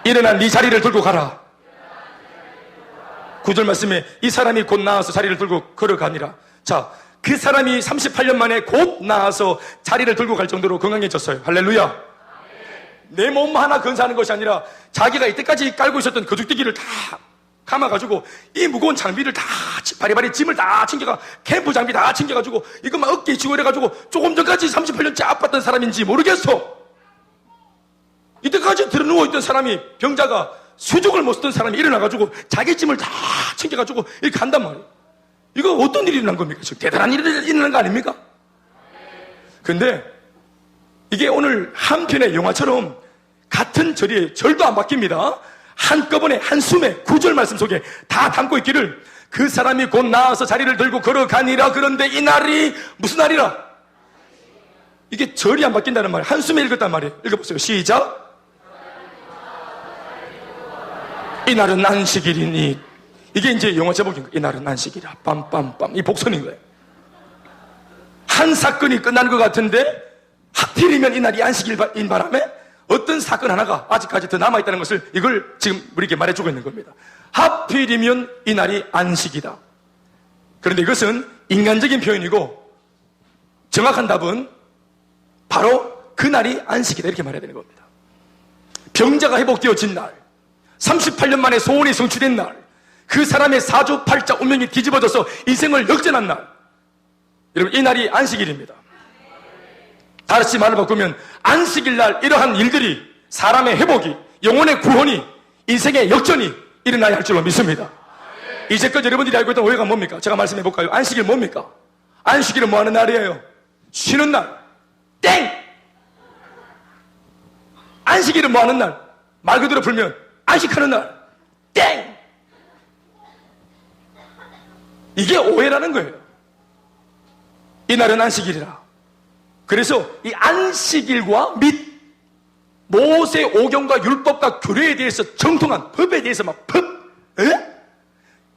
일어나 네 자리를 들고 가라. 9절 말씀에 이 사람이 곧 나와서 자리를 들고 걸어가니라. 자, 그 사람이 38년 만에 곧 나와서 자리를 들고 갈 정도로 건강해졌어요. 할렐루야. 내 몸 하나 건사하는 것이 아니라 자기가 이때까지 깔고 있었던 거죽대기를 다 감아가지고 이 무거운 장비를 다 바리바리 짐을 다 챙겨가 캠프 장비 다 챙겨가지고 이거 막 어깨에 쥐고 이래가지고 조금 전까지 38년째 아팠던 사람인지 모르겠어. 이때까지 들어누워있던 사람이 병자가 수족을 못 쓰던 사람이 일어나가지고 자기 짐을 다 챙겨가지고 이렇게 간단 말이에요. 이거 어떤 일이 일어난 겁니까? 지금 대단한 일이 일어난 거 아닙니까? 근데 이게 오늘 한 편의 영화처럼 같은 절이 절도 안 바뀝니다. 한꺼번에 한숨에 9절 말씀 속에 다 담고 있기를 그 사람이 곧 나와서 자리를 들고 걸어가니라. 그런데 이 날이 무슨 날이라? 이게 절이 안 바뀐다는 말 한숨에 읽었단 말이에요. 읽어보세요. 시작. 이 날은 안식일이니 이게 이제 영어 제목인 거예요. 이날은 안식이라. 빰빰빰. 이 복선인 거예요. 한 사건이 끝난 것 같은데 하필이면 이날이 안식일인 바람에 어떤 사건 하나가 아직까지 더 남아있다는 것을 이걸 지금 우리에게 말해주고 있는 겁니다. 하필이면 이날이 안식이다. 그런데 이것은 인간적인 표현이고 정확한 답은 바로 그날이 안식이다 이렇게 말해야 되는 겁니다. 병자가 회복되어진 날, 38년 만에 소원이 성취된 날, 그 사람의 사주팔자 운명이 뒤집어져서 인생을 역전한 날, 여러분 이 날이 안식일입니다. 다시 말을 바꾸면 안식일 날 이러한 일들이 사람의 회복이, 영혼의 구원이, 인생의 역전이 일어나야 할 줄로 믿습니다. 이제껏 여러분들이 알고 있던 오해가 뭡니까? 제가 말씀해 볼까요? 안식일 뭡니까? 안식일은 뭐 하는 날이에요? 쉬는 날. 땡! 안식일은 뭐 하는 날? 말 그대로 풀면 안식하는 날. 땡! 이게 오해라는 거예요. 이날은 안식일이라. 그래서 이 안식일과 및 모세 오경과 율법과 규례에 대해서 정통한 법에 대해서 막 법,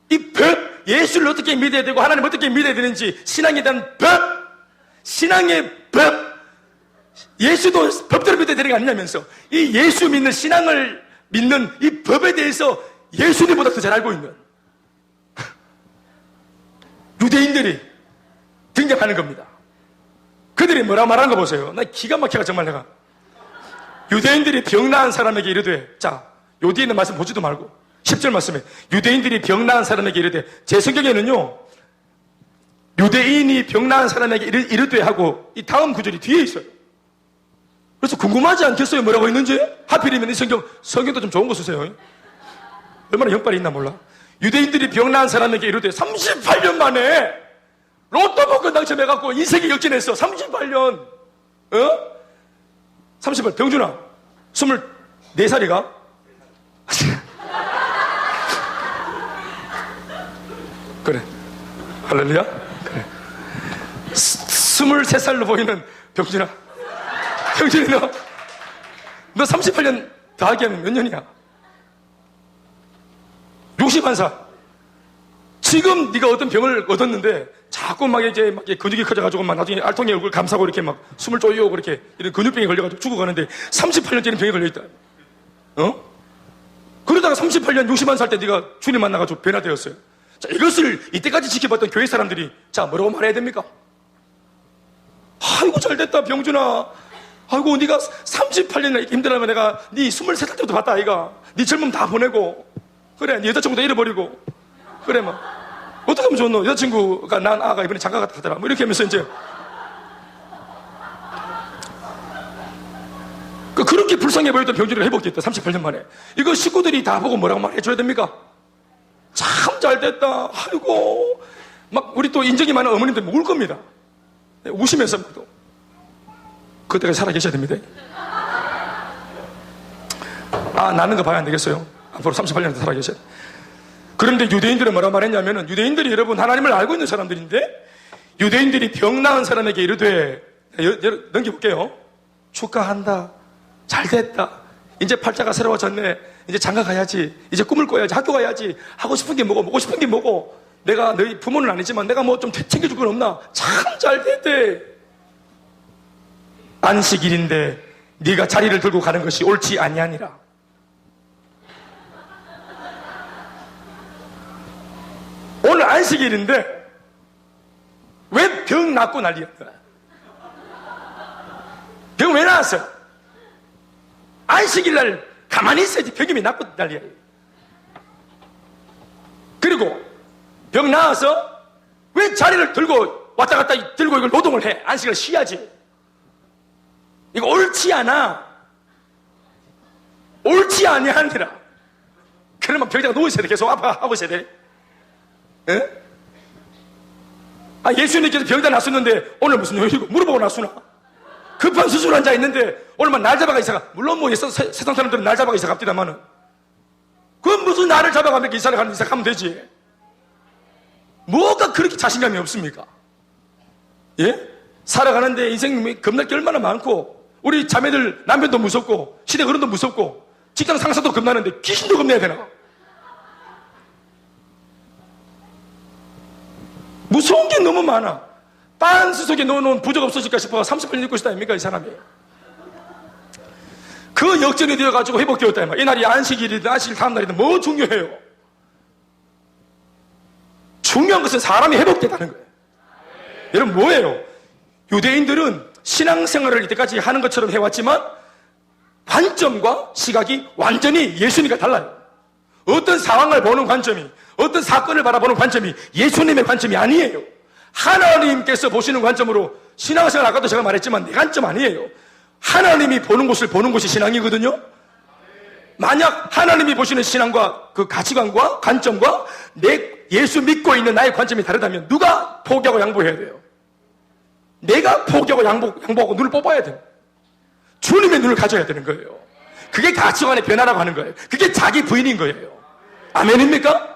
이 법, 예수를 어떻게 믿어야 되고 하나님 어떻게 믿어야 되는지 신앙에 대한 법, 신앙의 법, 예수도 법대로 믿어야 되는 게 아니냐면서 이 예수 믿는 신앙을 믿는 이 법에 대해서 예수님보다 더 잘 알고 있는 유대인들이 등장하는 겁니다. 그들이 뭐라 말하는 거 보세요. 나 기가 막혀가 정말 내가. 유대인들이 병 나은 사람에게 이르되, 자, 요 뒤에 있는 말씀 보지도 말고 10절 말씀에 유대인들이 병 나은 사람에게 이르되, 제 성경에는요 유대인이 병 나은 사람에게 이르되 하고 이 다음 구절이 뒤에 있어요. 그래서 궁금하지 않겠어요? 뭐라고 있는지? 하필이면 이 성경도 좀 좋은 거 쓰세요. 얼마나 형빨이 있나 몰라. 유대인들이 병 나은 사람에게 이르되 38년 만에 로또 복권 당첨해갖고 인생이 역전했어. 38년. 38, 병준아 24살이가? 그래, 할렐루야. 그래, 23살로 보이는 병준아, 병준이 너 38년 더하기 하면 몇 년이야? 61살. 지금 네가 어떤 병을 얻었는데 자꾸 막 이제 막 근육이 커져가지고 막 나중에 알통에 얼굴 감싸고 이렇게 막 숨을 쪼이고 그렇게 이런 근육병에 걸려가지고 죽어가는데 38년째는 병에 걸려있다. 그러다가 38년 61살 때 네가 주님 만나가지고 변화되었어요. 자, 이것을 이때까지 지켜봤던 교회 사람들이 자, 뭐라고 말해야 됩니까? 아이고 잘됐다 병준아. 아이고 네가 38년이나 이렇게 힘들어하면 내가 네 23살 때부터 봤다 아이가. 네 젊음 다 보내고 그래 네 여자친구도 잃어버리고 그래 막 어떻게 하면 좋노? 여자친구가 난 아가 이번에 장가 갔다 하더라 뭐 이렇게 하면서 이제 그렇게 불쌍해 보였던 병준이가 회복됐다. 38년 만에. 이거 식구들이 다 보고 뭐라고 말해줘야 됩니까? 참 잘됐다. 아이고 막 우리 또 인정이 많은 어머님들 울 겁니다. 우시면서 또 그때가 살아 계셔야 됩니다. 아 나는 거 봐야 안 되겠어요. 앞으로 38년 살아 계셔야 돼. 그런데 유대인들은 뭐라고 말했냐면은 유대인들이 여러분 하나님을 알고 있는 사람들인데 유대인들이 병 나은 사람에게 이르되 넘겨볼게요. 축하한다. 잘됐다. 이제 팔자가 새로워졌네. 이제 장가 가야지. 이제 꿈을 꿔야지. 학교 가야지. 하고 싶은 게 뭐고 먹고 싶은 게 뭐고 내가 너희 부모는 아니지만 내가 뭐 좀 챙겨줄 건 없나? 참 잘됐대. 안식일인데 네가 자리를 들고 가는 것이 옳지 아니하니라. 오늘 안식일인데 왜 병 낫고 난리야? 병 왜 나왔어요? 안식일날 가만히 있어야지 병이 낫고 난리야. 그리고 병 나와서 왜 자리를 들고 왔다 갔다 들고 이걸 노동을 해? 안식을 쉬어야지. 이거 옳지 않아. 옳지 아니하니라. 그러면 병자가 누워있어야 돼. 계속 아파하고 있어야 돼. 예? 아, 예수님께서 병자 났었는데 오늘 무슨 요일이고 물어보고 났으나? 급한 수술 환자 있는데 오늘만 날 잡아가 이사가. 물론 뭐 세상 사람들은 날 잡아가 이사 갑디다마는 그건 무슨 나를 잡아가면 이사를 가는 이사 가면 되지. 뭐가 그렇게 자신감이 없습니까? 예? 살아가는데 인생이 겁날 게 얼마나 많고 우리 자매들 남편도 무섭고 시댁 어른도 무섭고 직장 상사도 겁나는데 귀신도 겁내야 되나? 무서운 게 너무 많아. 빤스 속에 넣어놓은 부적 없어질까 싶어 30분 읽고 있다 아닙니까 이 사람이. 그 역전이 되어가지고 회복되었다. 이 날이 안식일이든 안식일 다음 날이든 뭐 중요해요? 중요한 것은 사람이 회복되다는 거예요. 여러분 뭐예요? 유대인들은 신앙생활을 이때까지 하는 것처럼 해왔지만 관점과 시각이 완전히 예수님과 달라요. 어떤 상황을 보는 관점이, 어떤 사건을 바라보는 관점이 예수님의 관점이 아니에요. 하나님께서 보시는 관점으로, 신앙생활 아까도 제가 말했지만 내 관점 아니에요. 하나님이 보는 곳을 보는 곳이 신앙이거든요. 만약 하나님이 보시는 신앙과 그 가치관과 관점과 예수 믿고 있는 나의 관점이 다르다면 누가 포기하고 양보해야 돼요? 내가 포기하고 양보하고 눈을 뽑아야 돼요. 주님의 눈을 가져야 되는 거예요. 그게 가치관의 변화라고 하는 거예요. 그게 자기 부인인 거예요. 아멘입니까?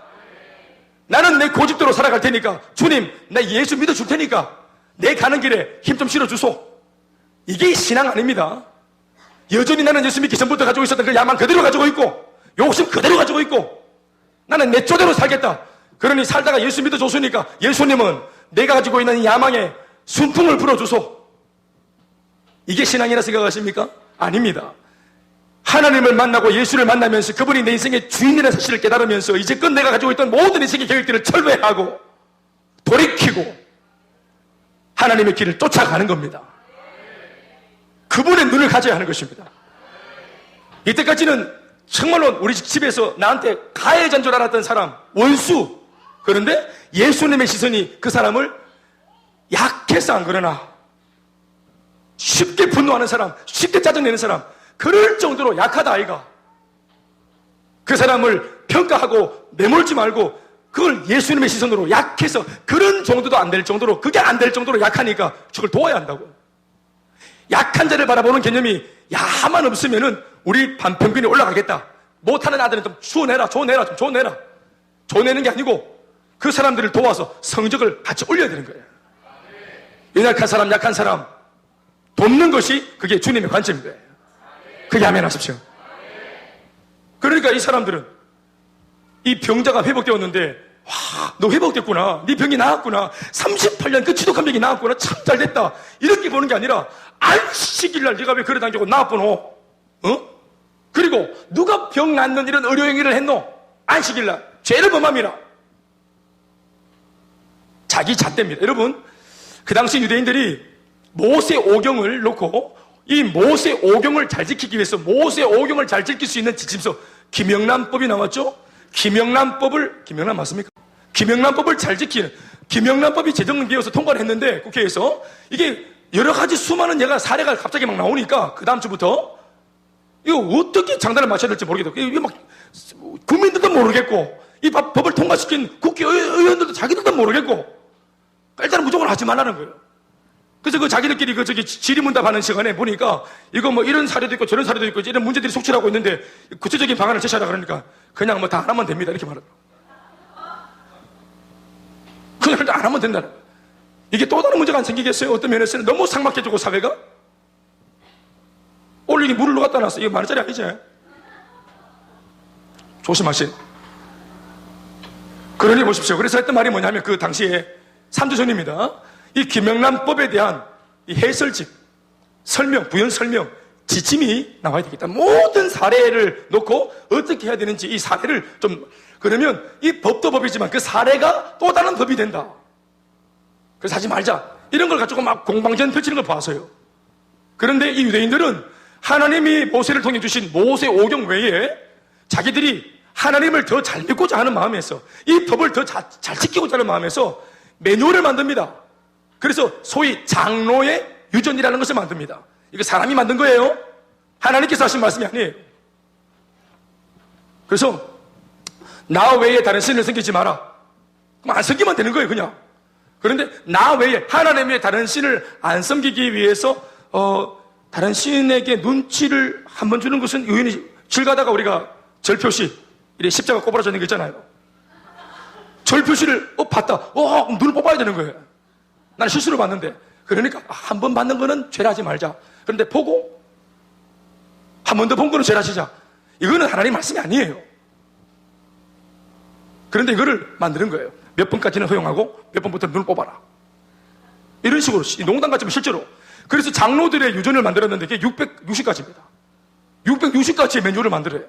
나는 내 고집대로 살아갈 테니까 주님 나 예수 믿어줄 테니까 내 가는 길에 힘 좀 실어주소. 이게 신앙 아닙니다. 여전히 나는 예수 믿기 전부터 가지고 있었던 그 야망 그대로 가지고 있고 욕심 그대로 가지고 있고 나는 내 쪼대로 살겠다. 그러니 살다가 예수 믿어줬으니까 예수님은 내가 가지고 있는 야망에 순풍을 불어주소. 이게 신앙이라 생각하십니까? 아닙니다. 하나님을 만나고 예수를 만나면서 그분이 내 인생의 주인이라는 사실을 깨달으면서 이제껏 내가 가지고 있던 모든 인생의 계획들을 철회하고 돌이키고 하나님의 길을 쫓아가는 겁니다. 그분의 눈을 가져야 하는 것입니다. 이때까지는 정말로 우리 집에서 나한테 가해자인 줄 알았던 사람, 원수. 그런데 예수님의 시선이 그 사람을 약해서 안 그러나 쉽게 분노하는 사람, 쉽게 짜증내는 사람, 그럴 정도로 약하다 아이가. 그 사람을 평가하고 내몰지 말고 그걸 예수님의 시선으로 약해서 그런 정도도 안 될 정도로, 그게 안 될 정도로 약하니까 저걸 도와야 한다고. 약한 자를 바라보는 개념이 야만 없으면은 우리 반평균이 올라가겠다. 못하는 아들은 좀 줘내라. 줘내는 게 아니고 그 사람들을 도와서 성적을 같이 올려야 되는 거예요. 연약한 사람, 약한 사람 돕는 것이 그게 주님의 관점인 거예요. 그게 아멘하십시오. 그러니까 이 사람들은 이 병자가 회복되었는데 와, 너 회복됐구나. 네 병이 나았구나. 38년 그 지독한 병이 나았구나. 참 잘됐다. 이렇게 보는 게 아니라 안식일날 네가 왜 그래 당기고 나았구노? 그리고 누가 병 낫는 이런 의료 행위를 했노? 안식일날 죄를 범함이라. 자기 잣대입니다. 여러분 그 당시 유대인들이 모세 오경을 놓고 이 모세 오경을 잘 지키기 위해서 모세 오경을 잘 지킬 수 있는 지침서 김영란법이 나왔죠? 김영란법을 맞습니까? 김영란법을 잘 지키는 김영란법이 제정되어서 통과를 했는데 국회에서 이게 여러 가지 수많은 사례가 갑자기 막 나오니까 그 다음 주부터 이거 어떻게 장단을 맞춰야 될지 모르겠고 이게 막 국민들도 모르겠고 이 법을 통과시킨 국회의원들도 자기들도 모르겠고 일단은 무조건 하지 말라는 거예요. 그래서 그 자기들끼리 질의문답하는 시간에 보니까 이거 뭐 이런 사례도 있고 저런 사례도 있고 이런 문제들이 속출하고 있는데 구체적인 방안을 제시하라 그러니까 그냥 뭐 다 안 하면 됩니다 이렇게 말하더라고요. 그냥 안 하면 된다는 거예요. 이게 또 다른 문제가 안 생기겠어요? 어떤 면에서는 너무 삭막해지고 사회가 오늘 이게 물을 누가 따놨어? 이거 만원짜리 아니지? 조심하신. 그러니 보십시오. 그래서 했던 말이 뭐냐면 그 당시에 3주 전입니다. 이 김영란법에 대한 이 해설집, 설명, 부연 설명, 지침이 나와야 되겠다. 모든 사례를 놓고 어떻게 해야 되는지 이 사례를 좀, 그러면 이 법도 법이지만 그 사례가 또 다른 법이 된다. 그래서 하지 말자. 이런 걸 가지고 막 공방전 펼치는 걸 봐서요. 그런데 이 유대인들은 하나님이 모세를 통해 주신 모세 오경 외에 자기들이 하나님을 더 잘 믿고자 하는 마음에서 이 법을 더 잘 지키고자 하는 마음에서 매뉴얼을 만듭니다. 그래서 소위 장로의 유전이라는 것을 만듭니다. 이거 사람이 만든 거예요. 하나님께서 하신 말씀이 아니에요. 그래서 나 외에 다른 신을 섬기지 마라. 그럼 안 섬기면 되는 거예요, 그냥. 그런데 나 외에 하나님 외에 다른 신을 안 섬기기 위해서 다른 신에게 눈치를 한번 주는 것은 우연히 길 가다가 우리가 절표시 이렇게 십자가 꼬부라져 있는 거 있잖아요. 절표시를 봤다. 눈을 뽑아야 되는 거예요. 난 실수로 봤는데. 그러니까 한 번 받는 거는 죄라지 말자. 그런데 보고 한 번 더 본 거는 죄라시자. 이거는 하나님 말씀이 아니에요. 그런데 이거를 만드는 거예요. 몇 번까지는 허용하고 몇 번부터 눈을 뽑아라. 이런 식으로 농담 같지만 실제로. 그래서 장로들의 유전을 만들었는데 그게 660가지입니다. 660가지의 메뉴를 만들어요.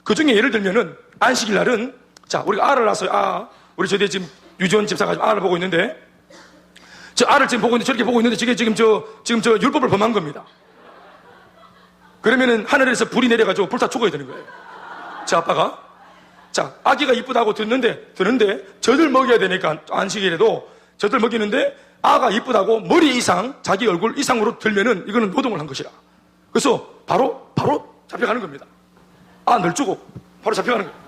그 중에 예를 들면은 안식일 날은 자, 우리가 알을 낳았어요. 우리 저기 지금 유전 집사가 알을 보고 있는데 저 알을 지금 보고 있는데 저렇게 보고 있는데 저게 지금 저 율법을 범한 겁니다. 그러면은 하늘에서 불이 내려가지고 불타 죽어야 되는 거예요. 제 아빠가. 자, 아기가 이쁘다고 듣는데 젖을 먹여야 되니까 안식일에도 젖을 먹이는데 아가 이쁘다고 머리 이상, 자기 얼굴 이상으로 들면은 이거는 노동을 한 것이라. 그래서 바로 잡혀가는 겁니다. 널주고 바로 잡혀가는 거예요.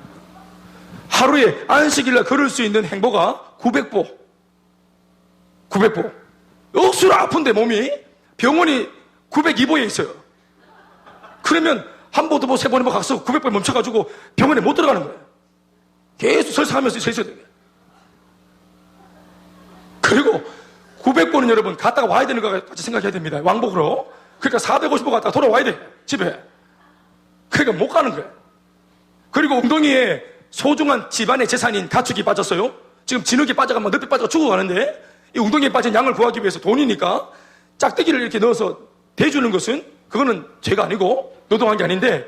하루에 안식일날 걸을 수 있는 행보가 900보. 억수로 아픈데 몸이 병원이 902보에 있어요. 그러면 한 보, 두 보, 세 번 가서 900보에 멈춰가지고 병원에 못 들어가는 거예요. 계속 설사하면서 서 있어야 돼요. 그리고 900보는 여러분 갔다가 와야 되는 거 같이 생각해야 됩니다. 왕복으로. 그러니까 450보 갔다가 돌아와야 돼. 집에. 그러니까 못 가는 거예요. 그리고 웅덩이에 소중한 집안의 재산인 가축이 빠졌어요. 지금 진흙이 빠져가면 늪에 빠져가 죽어가는데 이 웅덩이에 빠진 양을 구하기 위해서 돈이니까 짝대기를 이렇게 넣어서 대주는 것은 그거는 죄가 아니고 노동한 게 아닌데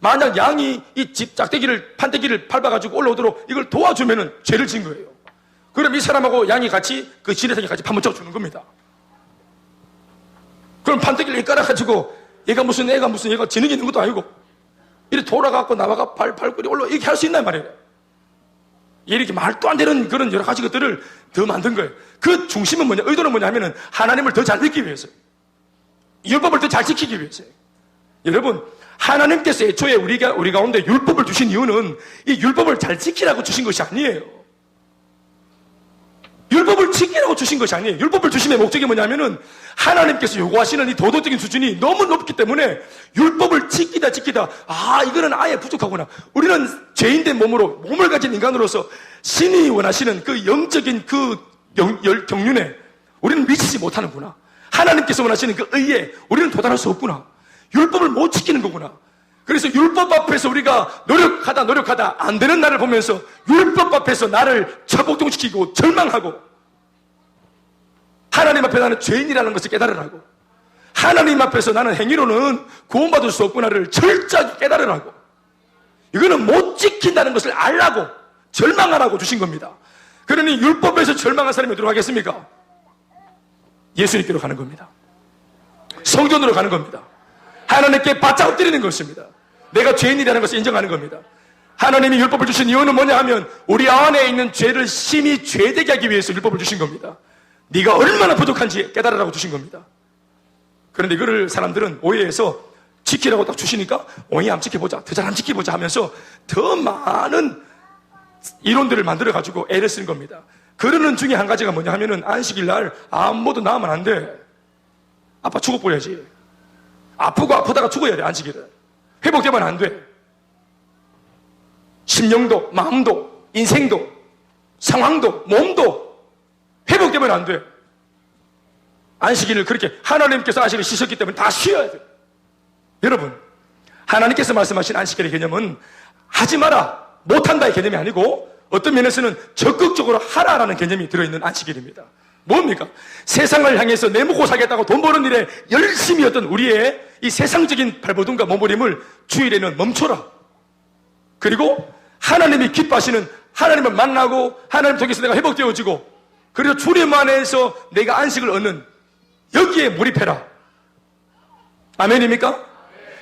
만약 양이 이 집 짝대기를 판대기를 밟아가지고 올라오도록 이걸 도와주면은 죄를 진 거예요. 그럼 이 사람하고 양이 같이 그 지뢰상에 같이 파묻혀 주는 겁니다. 그럼 판대기를 깔아가지고 얘가 진흙이 있는 것도 아니고 이렇게 돌아가고 나와가 밟고 올라 이렇게 할 수 있단 말이에요. 이렇게 말도 안 되는 그런 여러 가지 것들을 더 만든 거예요. 그 중심은 뭐냐, 의도는 뭐냐 하면은 하나님을 더 잘 믿기 위해서요. 율법을 더 잘 지키기 위해서요. 여러분, 하나님께서 애초에 우리 가운데 율법을 주신 이유는 이 율법을 잘 지키라고 주신 것이 아니에요. 율법을 지키라고 주신 것이 아니에요. 율법을 주심의 목적이 뭐냐면은 하나님께서 요구하시는 이 도덕적인 수준이 너무 높기 때문에 율법을 지키다 이거는 아예 부족하구나. 우리는 죄인된 몸을 가진 인간으로서 신이 원하시는 그 영적인 그 경륜에 우리는 미치지 못하는구나. 하나님께서 원하시는 그 의에 우리는 도달할 수 없구나. 율법을 못 지키는 거구나. 그래서 율법 앞에서 우리가 노력하다 안 되는 나를 보면서 율법 앞에서 나를 처복동시키고 절망하고 하나님 앞에 나는 죄인이라는 것을 깨달으라고, 하나님 앞에서 나는 행위로는 구원받을 수 없구나를 철저하게 깨달으라고, 이거는 못 지킨다는 것을 알라고 절망하라고 주신 겁니다. 그러니 율법에서 절망한 사람이 어디로 가겠습니까? 예수님께로 가는 겁니다. 성전으로 가는 겁니다. 하나님께 바짝 엎드리는 것입니다. 내가 죄인이라는 것을 인정하는 겁니다. 하나님이 율법을 주신 이유는 뭐냐 하면 우리 안에 있는 죄를 심히 죄되게 하기 위해서 율법을 주신 겁니다. 네가 얼마나 부족한지 깨달으라고 주신 겁니다. 그런데 이거를 사람들은 오해해서 지키라고 딱 주시니까 한번 지켜보자, 더 잘 지켜보자 하면서 더 많은 이론들을 만들어가지고 애를 쓰는 겁니다. 그러는 중에 한 가지가 뭐냐 하면은 안식일 날 아무도 나오면 안 돼. 아빠 죽어버려야지. 아프다가 죽어야 돼. 안식일은 회복되면 안 돼. 심령도 마음도 인생도 상황도 몸도 회복되면 안 돼. 안식일을 그렇게 하나님께서 안식일을 쉬셨기 때문에 다 쉬어야 돼. 여러분, 하나님께서 말씀하신 안식일의 개념은 하지 마라, 못한다의 개념이 아니고 어떤 면에서는 적극적으로 하라라는 개념이 들어있는 안식일입니다. 뭡니까? 세상을 향해서 내 먹고 살겠다고 돈 버는 일에 열심히 했던 우리의 이 세상적인 발버둥과 몸부림을 주일에는 멈춰라. 그리고 하나님이 기뻐하시는 하나님을 만나고 하나님 통해서 내가 회복되어지고 그래서 주님 안에서 내가 안식을 얻는 여기에 몰입해라. 아멘입니까?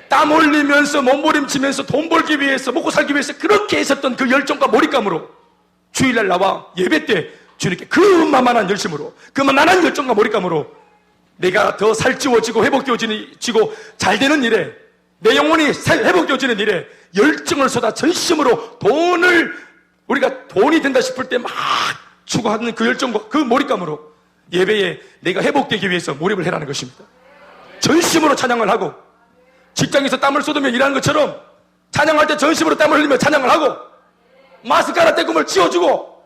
땀 흘리면서 몸부림치면서 돈 벌기 위해서 먹고 살기 위해서 그렇게 했었던 그 열정과 몰입감으로 주일날 나와 예배 때 주님께 그만한 열심으로 그만한 열정과 몰입감으로 내가 더 살찌워지고 회복되어지고 잘되는 일에 내 영혼이 회복되어지는 일에 열정을 쏟아 전심으로 우리가 돈이 된다 싶을 때 막 추구하는 그 열정과 그 몰입감으로 예배에 내가 회복되기 위해서 몰입을 해라는 것입니다. 전심으로 찬양을 하고 직장에서 땀을 쏟으며 일하는 것처럼 찬양할 때 전심으로 땀을 흘리며 찬양을 하고 마스카라 떼꿈을 지워주고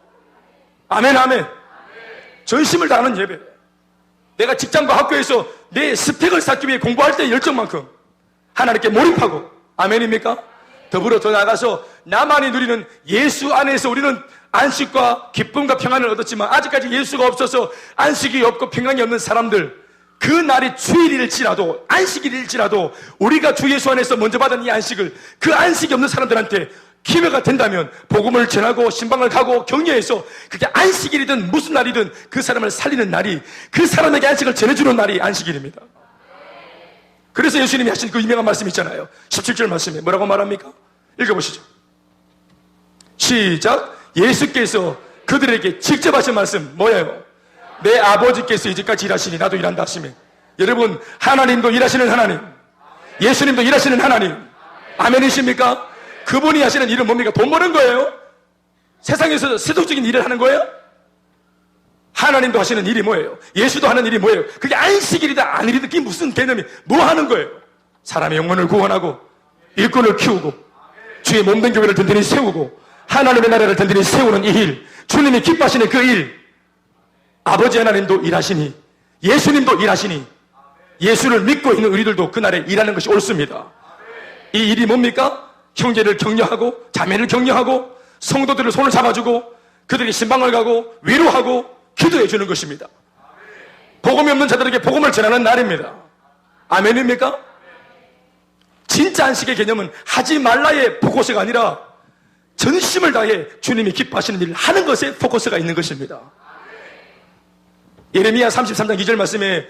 아멘. 전심을 다하는 예배. 내가 직장과 학교에서 내 스펙을 쌓기 위해 공부할 때 열정만큼 하나님께 몰입하고 아멘입니까? 더불어 더 나아가서 나만이 누리는 예수 안에서 우리는 안식과 기쁨과 평안을 얻었지만 아직까지 예수가 없어서 안식이 없고 평안이 없는 사람들, 그 날이 주일일지라도 안식일일지라도 우리가 주 예수 안에서 먼저 받은 이 안식을 그 안식이 없는 사람들한테 기회가 된다면 복음을 전하고 신방을 가고 격려해서 그게 안식일이든 무슨 날이든 그 사람을 살리는 날이, 그 사람에게 안식을 전해주는 날이 안식일입니다. 그래서 예수님이 하신 그 유명한 말씀 있잖아요. 17절 말씀에 뭐라고 말합니까? 읽어보시죠. 시작. 예수께서 그들에게 직접 하신 말씀 뭐예요? 내 아버지께서 이제까지 일하시니 나도 일한다 하시면, 여러분 하나님도 일하시는 하나님, 예수님도 일하시는 하나님, 아멘이십니까? 그분이 하시는 일은 뭡니까? 돈 버는 거예요? 세상에서 세속적인 일을 하는 거예요? 하나님도 하시는 일이 뭐예요? 예수도 하는 일이 뭐예요? 그게 안식일이다 아니리다 그게 무슨 개념이, 뭐 하는 거예요? 사람의 영혼을 구원하고 일꾼을 키우고 주의 몸된 교회를 든든히 세우고 하나님의 나라를 든든히 세우는 이 일, 주님이 기뻐하시는 그 일, 아버지 하나님도 일하시니 예수님도 일하시니 예수를 믿고 있는 우리들도 그날에 일하는 것이 옳습니다. 이 일이 뭡니까? 형제를 격려하고 자매를 격려하고 성도들을 손을 잡아주고 그들이 신방을 가고 위로하고 기도해 주는 것입니다. 복음이 없는 자들에게 복음을 전하는 날입니다. 아멘입니까? 진짜 안식의 개념은 하지 말라의 포커스가 아니라 전심을 다해 주님이 기뻐하시는 일을 하는 것에 포커스가 있는 것입니다. 예레미야 33장 2절 말씀에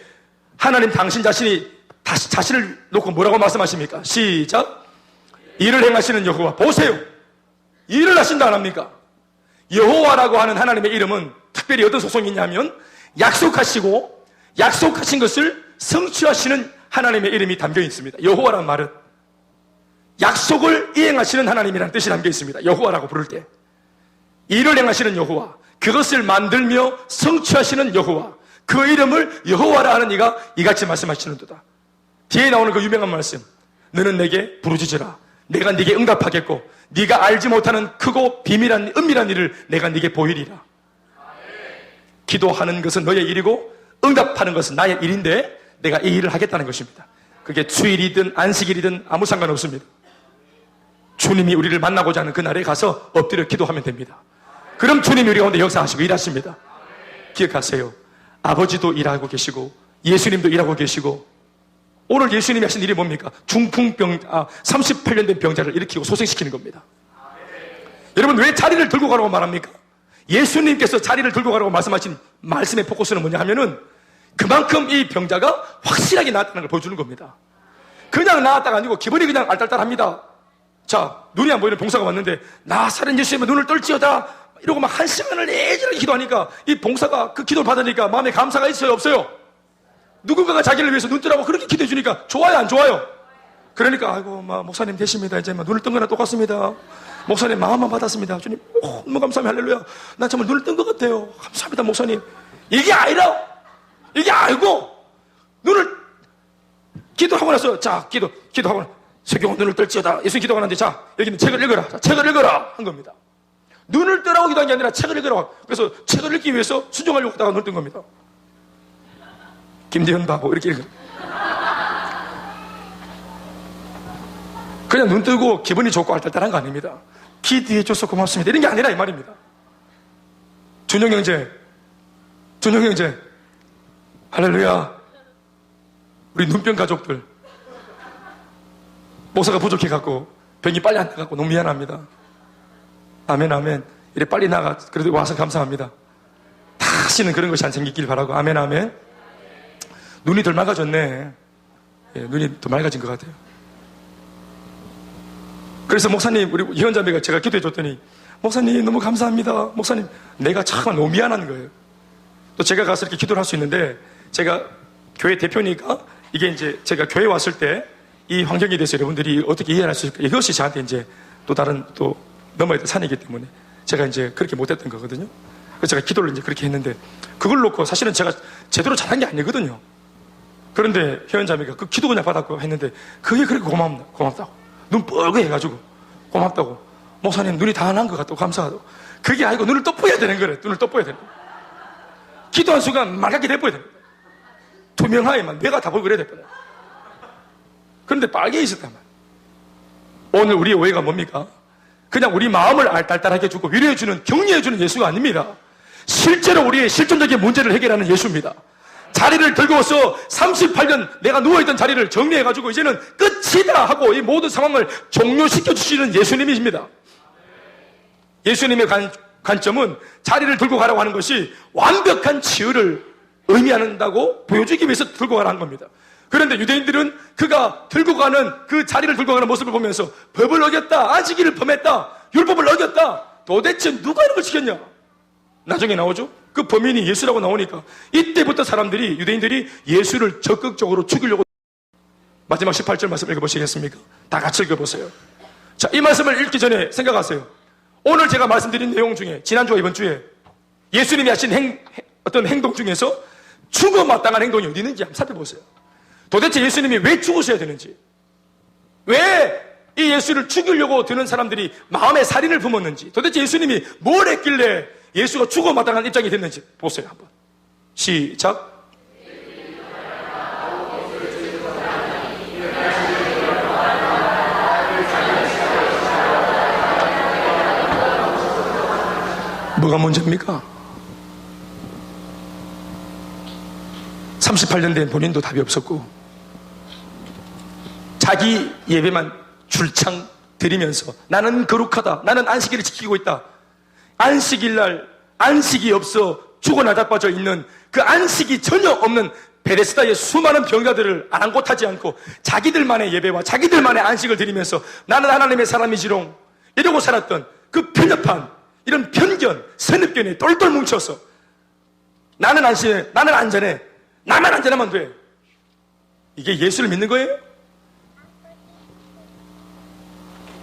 하나님 당신 자신이 자신을 놓고 뭐라고 말씀하십니까? 시작. 일을 행하시는 여호와 보세요. 일을 하신다 안 합니까? 여호와라고 하는 하나님의 이름은 특별히 어떤 소속이 있냐면 약속하시고 약속하신 것을 성취하시는 하나님의 이름이 담겨 있습니다. 여호와라는 말은 약속을 이행하시는 하나님이라는 뜻이 담겨 있습니다. 여호와라고 부를 때 일을 행하시는 여호와, 그것을 만들며 성취하시는 여호와, 그 이름을 여호와라 하는 이가 이같이 말씀하시는도다. 뒤에 나오는 그 유명한 말씀, 너는 내게 부르짖으라 내가 네게 응답하겠고 네가 알지 못하는 크고 비밀한 은밀한 일을 내가 네게 보이리라. 기도하는 것은 너의 일이고 응답하는 것은 나의 일인데 내가 이 일을 하겠다는 것입니다. 그게 주일이든 안식일이든 아무 상관없습니다. 주님이 우리를 만나고자 하는 그날에 가서 엎드려 기도하면 됩니다. 그럼 주님이 우리 가운데 역사하시고 일하십니다. 기억하세요. 아버지도 일하고 계시고 예수님도 일하고 계시고, 오늘 예수님이 하신 일이 뭡니까? 38년 된 병자를 일으키고 소생시키는 겁니다. 여러분 왜 자리를 들고 가라고 말합니까? 예수님께서 자리를 들고 가라고 말씀하신 말씀의 포커스는 뭐냐 하면은 그만큼 이 병자가 확실하게 나았다는 걸 보여주는 겁니다. 그냥 나았다가 아니고 기분이 그냥 알딸딸합니다. 자, 눈이 안 보이는 봉사가 왔는데 나사렛 예수님의 눈을 떨지어다 이러고 막 1시간을 애절하게 기도하니까 이 봉사가 그 기도를 받으니까 마음에 감사가 있어요 없어요? 누군가가 자기를 위해서 눈 뜨라고 그렇게 기도해 주니까 좋아요 안 좋아요? 그러니까 아이고 목사님 되십니다. 이제 눈을 뜬 거나 똑같습니다. 목사님 마음만 받았습니다. 주님 너무 감사합니다. 할렐루야. 난 정말 눈을 뜬 것 같아요. 감사합니다 목사님. 이게 아니라 이게 알고 눈을 기도하고 나서 자 기도하고 세경아 눈을 뜰지어다. 예수님 기도가 하는데 자 여기는 책을 읽어라. 자, 책을 읽어라 한 겁니다. 눈을 뜨라고 기도한 게 아니라 책을 읽으라고. 그래서 책을 읽기 위해서 순종하려고 하다가 눈을 뜬 겁니다. 김대현 바보 이렇게 읽어. 그냥 눈 뜨고 기분이 좋고 알딸딸한 거 아닙니다. 기도해 줘서 고맙습니다 이런 게 아니라 이 말입니다. 준영 형제 할렐루야. 우리 눈병 가족들 목사가 부족해갖고 병이 빨리 안 나가고 너무 미안합니다. 아멘. 이래 빨리 나가 그래도 와서 감사합니다. 다시는 그런 것이 안 생기길 바라고. 아멘. 눈이 덜 맑아졌네. 예, 눈이 더 맑아진 것 같아요. 그래서 목사님 우리 희원자매가 제가 기도해 줬더니 목사님 너무 감사합니다. 목사님 내가 참 너무 미안한 거예요. 또 제가 가서 이렇게 기도를 할 수 있는데 제가 교회 대표니까 이게 이제 제가 교회 왔을 때 이 환경에 대해서 여러분들이 어떻게 이해할 수 있을까? 이것이 저한테 이제 또 다른 또 넘어야 될 산이기 때문에 제가 이제 그렇게 못했던 거거든요. 그래서 제가 기도를 이제 그렇게 했는데 그걸 놓고 사실은 제가 제대로 잘한 게 아니거든요. 그런데 회원자매가 그 기도 그냥 받았고 했는데 그게 그렇게 고맙다고 눈 뻘게 해가지고 고맙다고 목사님 눈이 다 난 것 같다고 감사하다고. 그게 아니고 눈을 떠뿌야 되는 거래. 눈을 떠뿌야 되는 거래. 기도한 순간 맑게 돼버려야 됩니다. 투명하게만 내가 다 보고 그래야 될 거야. 그런데 빨개 있었단 말이야. 오늘 우리의 오해가 뭡니까? 그냥 우리 마음을 알딸딸하게 해주고 위로해주는, 격려해주는 예수가 아닙니다. 실제로 우리의 실존적인 문제를 해결하는 예수입니다. 자리를 들고서 38년 내가 누워있던 자리를 정리해가지고 이제는 끝이다 하고 이 모든 상황을 종료시켜 주시는 예수님이십니다. 예수님의 관점은 자리를 들고 가라고 하는 것이 완벽한 치유를 의미한다고 보여주기 위해서 들고 가라는 겁니다. 그런데 유대인들은 그가 들고 가는 그 자리를 들고 가는 모습을 보면서 법을 어겼다, 안식일을 범했다, 율법을 어겼다, 도대체 누가 이런 걸 지켰냐? 나중에 나오죠. 그 범인이 예수라고 나오니까 이때부터 사람들이, 유대인들이 예수를 적극적으로 죽이려고. 마지막 18절 말씀 읽어보시겠습니까? 다 같이 읽어보세요. 자, 이 말씀을 읽기 전에 생각하세요. 오늘 제가 말씀드린 내용 중에, 지난주와 이번 주에 예수님이 하신 어떤 행동 중에서 죽어 마땅한 행동이 어디 있는지 한번 살펴보세요. 도대체 예수님이 왜 죽으셔야 되는지, 왜 이 예수를 죽이려고 드는 사람들이 마음에 살인을 품었는지, 도대체 예수님이 뭘 했길래 예수가 죽어 마땅한 입장이 됐는지 보세요. 한번 시작. 뭐가 문제입니까? 38년 된 본인도 답이 없었고 자기 예배만 줄창 드리면서 나는 거룩하다, 나는 안식일을 지키고 있다, 안식일날 안식이 없어 죽어나 자빠져 있는 그 안식이 전혀 없는 베데스다의 수많은 병자들을 아랑곳하지 않고 자기들만의 예배와 자기들만의 안식을 드리면서 나는 하나님의 사람이지롱 이러고 살았던 그 편협한 이런 편견, 선입견에 똘똘 뭉쳐서 나는 안심해, 나는 안전해, 나만 안전하면 돼. 이게 예수를 믿는 거예요?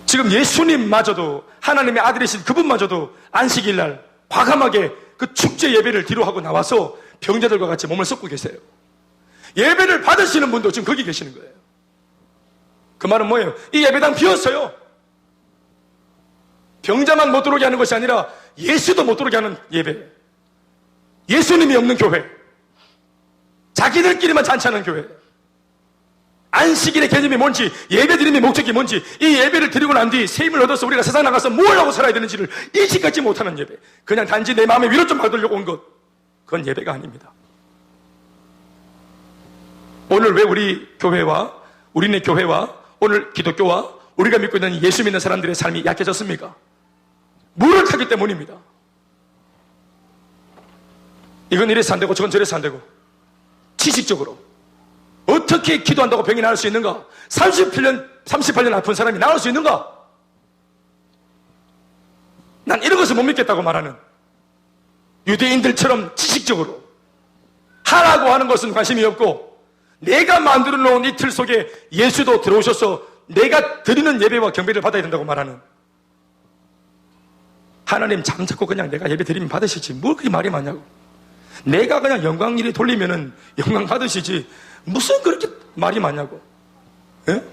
지금 예수님마저도, 하나님의 아들이신 그분마저도 안식일날 과감하게 그 축제 예배를 뒤로하고 나와서 병자들과 같이 몸을 썩고 계세요. 예배를 받으시는 분도 지금 거기 계시는 거예요. 그 말은 뭐예요? 이 예배당 비었어요. 병자만 못 들어오게 하는 것이 아니라 예수도 못 들어오게 하는 예배, 예수님이 없는 교회, 자기들끼리만 잔치하는 교회, 안식일의 개념이 뭔지, 예배드림의 목적이 뭔지, 이 예배를 드리고 난 뒤 세임을 얻어서 우리가 세상 나가서 뭘 하고 살아야 되는지를 인식하지 못하는 예배, 그냥 단지 내 마음의 위로 좀 받으려고 온 것, 그건 예배가 아닙니다. 오늘 왜 우리 교회와, 우리네 교회와 오늘 기독교와 우리가 믿고 있는 예수 믿는 사람들의 삶이 약해졌습니까? 물을 타기 때문입니다. 이건 이래서 안 되고 저건 저래서 안 되고, 지식적으로 어떻게 기도한다고 병이 나을 수 있는가? 38년 아픈 사람이 나을 수 있는가? 난 이런 것을 못 믿겠다고 말하는 유대인들처럼 지식적으로 하라고 하는 것은 관심이 없고, 내가 만들어 놓은 이 틀 속에 예수도 들어오셔서 내가 드리는 예배와 경배를 받아야 된다고 말하는, 하나님 잠자코 그냥 내가 예배 드리면 받으시지 뭘 그렇게 말이 많냐고, 내가 그냥 영광 이리 돌리면은 영광 받으시지 무슨 그렇게 말이 많냐고. 예?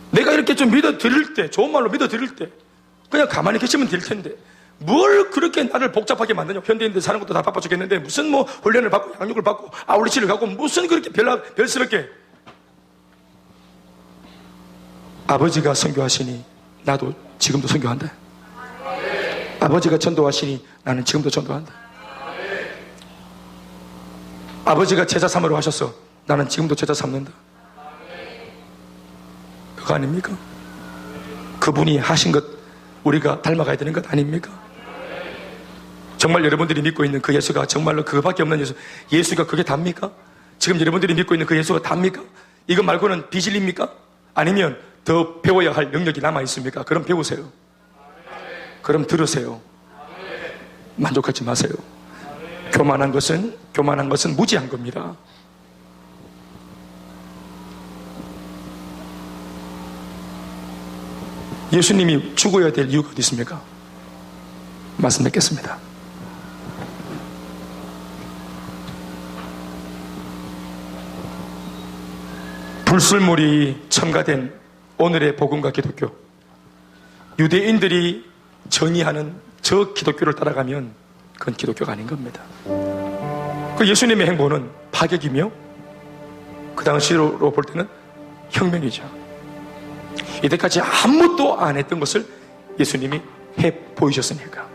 내가 이렇게 좀 믿어 드릴 때, 좋은 말로 믿어 드릴 때 그냥 가만히 계시면 될 텐데 뭘 그렇게 나를 복잡하게 만드냐. 현대인들 사는 것도 다 바빠 죽겠는데 무슨 뭐 훈련을 받고 양육을 받고 아울리치를 갖고 무슨 그렇게 별스럽게. 아버지가 선교하시니 나도 지금도 선교한다. 아버지가 전도하시니 나는 지금도 전도한다. 아버지가 제자 삼으로 하셨어, 나는 지금도 제자 삼는다. 그거 아닙니까? 그분이 하신 것 우리가 닮아가야 되는 것 아닙니까? 정말 여러분들이 믿고 있는 그 예수가 정말로 그거밖에 없는 예수, 예수가 그게 답니까? 지금 여러분들이 믿고 있는 그 예수가 답니까? 이거 말고는 비질입니까? 아니면 더 배워야 할 영역이 남아 있습니까? 그럼 배우세요. 그럼 들으세요. 만족하지 마세요. 교만한 것은 무지한 겁니다. 예수님이 죽어야 될 이유가 어디 있습니까? 말씀 뵙겠습니다. 불순물이 첨가된 오늘의 복음과 기독교, 유대인들이 정의하는 저 기독교를 따라가면 그건 기독교가 아닌 겁니다. 그 예수님의 행보는 파격이며 그 당시로 볼 때는 혁명이죠. 이때까지 아무것도 안 했던 것을 예수님이 해 보이셨으니까.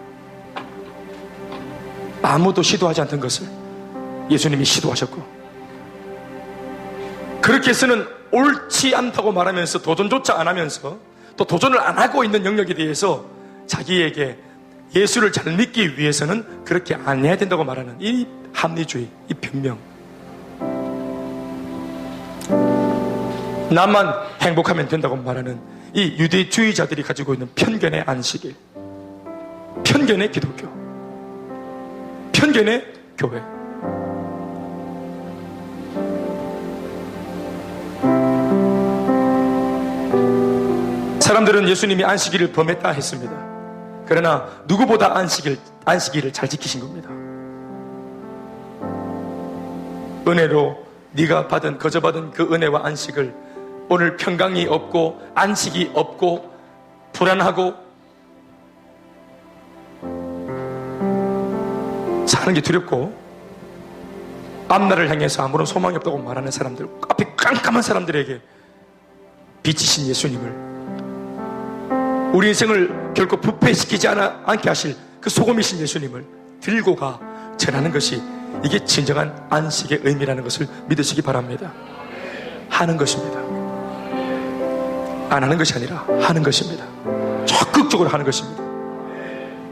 아무도 시도하지 않던 것을 예수님이 시도하셨고, 그렇게 해서는 옳지 않다고 말하면서 도전조차 안 하면서 또 도전을 안 하고 있는 영역에 대해서 자기에게 예수를 잘 믿기 위해서는 그렇게 안 해야 된다고 말하는 이 합리주의, 이 변명, 나만 행복하면 된다고 말하는 이 유대주의자들이 가지고 있는 편견의 안식일, 편견의 기독교, 편견의 교회. 사람들은 예수님이 안식일을 범했다 했습니다. 그러나 누구보다 안식일을 잘 지키신 겁니다. 은혜로 네가 거저 받은 그 은혜와 안식을 오늘 평강이 없고 안식이 없고 불안하고 사는 게 두렵고 앞날을 향해서 아무런 소망이 없다고 말하는 사람들, 앞에 깜깜한 사람들에게 빛이신 예수님을, 우리 인생을 결코 부패시키지 않게 하실 그 소금이신 예수님을 들고 가 전하는 것이, 이게 진정한 안식의 의미라는 것을 믿으시기 바랍니다. 하는 것입니다. 안 하는 것이 아니라 하는 것입니다. 적극적으로 하는 것입니다.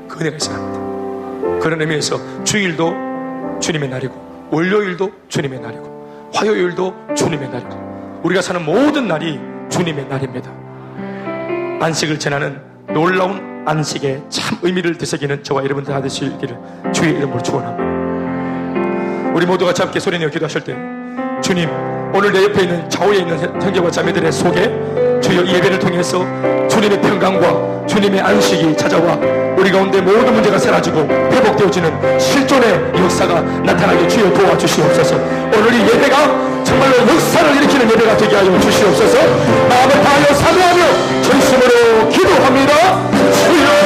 그 은혜가 있어야 합니다. 그런 의미에서 주일도 주님의 날이고, 월요일도 주님의 날이고, 화요일도 주님의 날이고, 우리가 사는 모든 날이 주님의 날입니다. 안식을 전하는 놀라운 안식의 참 의미를 되새기는 저와 여러분들 다 되시기를 주의 이름으로 축원합니다. 우리 모두가 함께 소리내어 기도하실 때, 주님, 오늘 내 옆에 있는 좌우에 있는 형제와 자매들의 속에 주여 이 예배를 통해서 주님의 평강과 주님의 안식이 찾아와 우리 가운데 모든 문제가 사라지고 회복되어지는 실존의 역사가 나타나게 주여 도와주시옵소서. 오늘 이 예배가 정말로 역사를 일으키는 예배가 되게 하여 주시옵소서. 마음을 다하여 사모하며 전심으로 기도합니다. 주여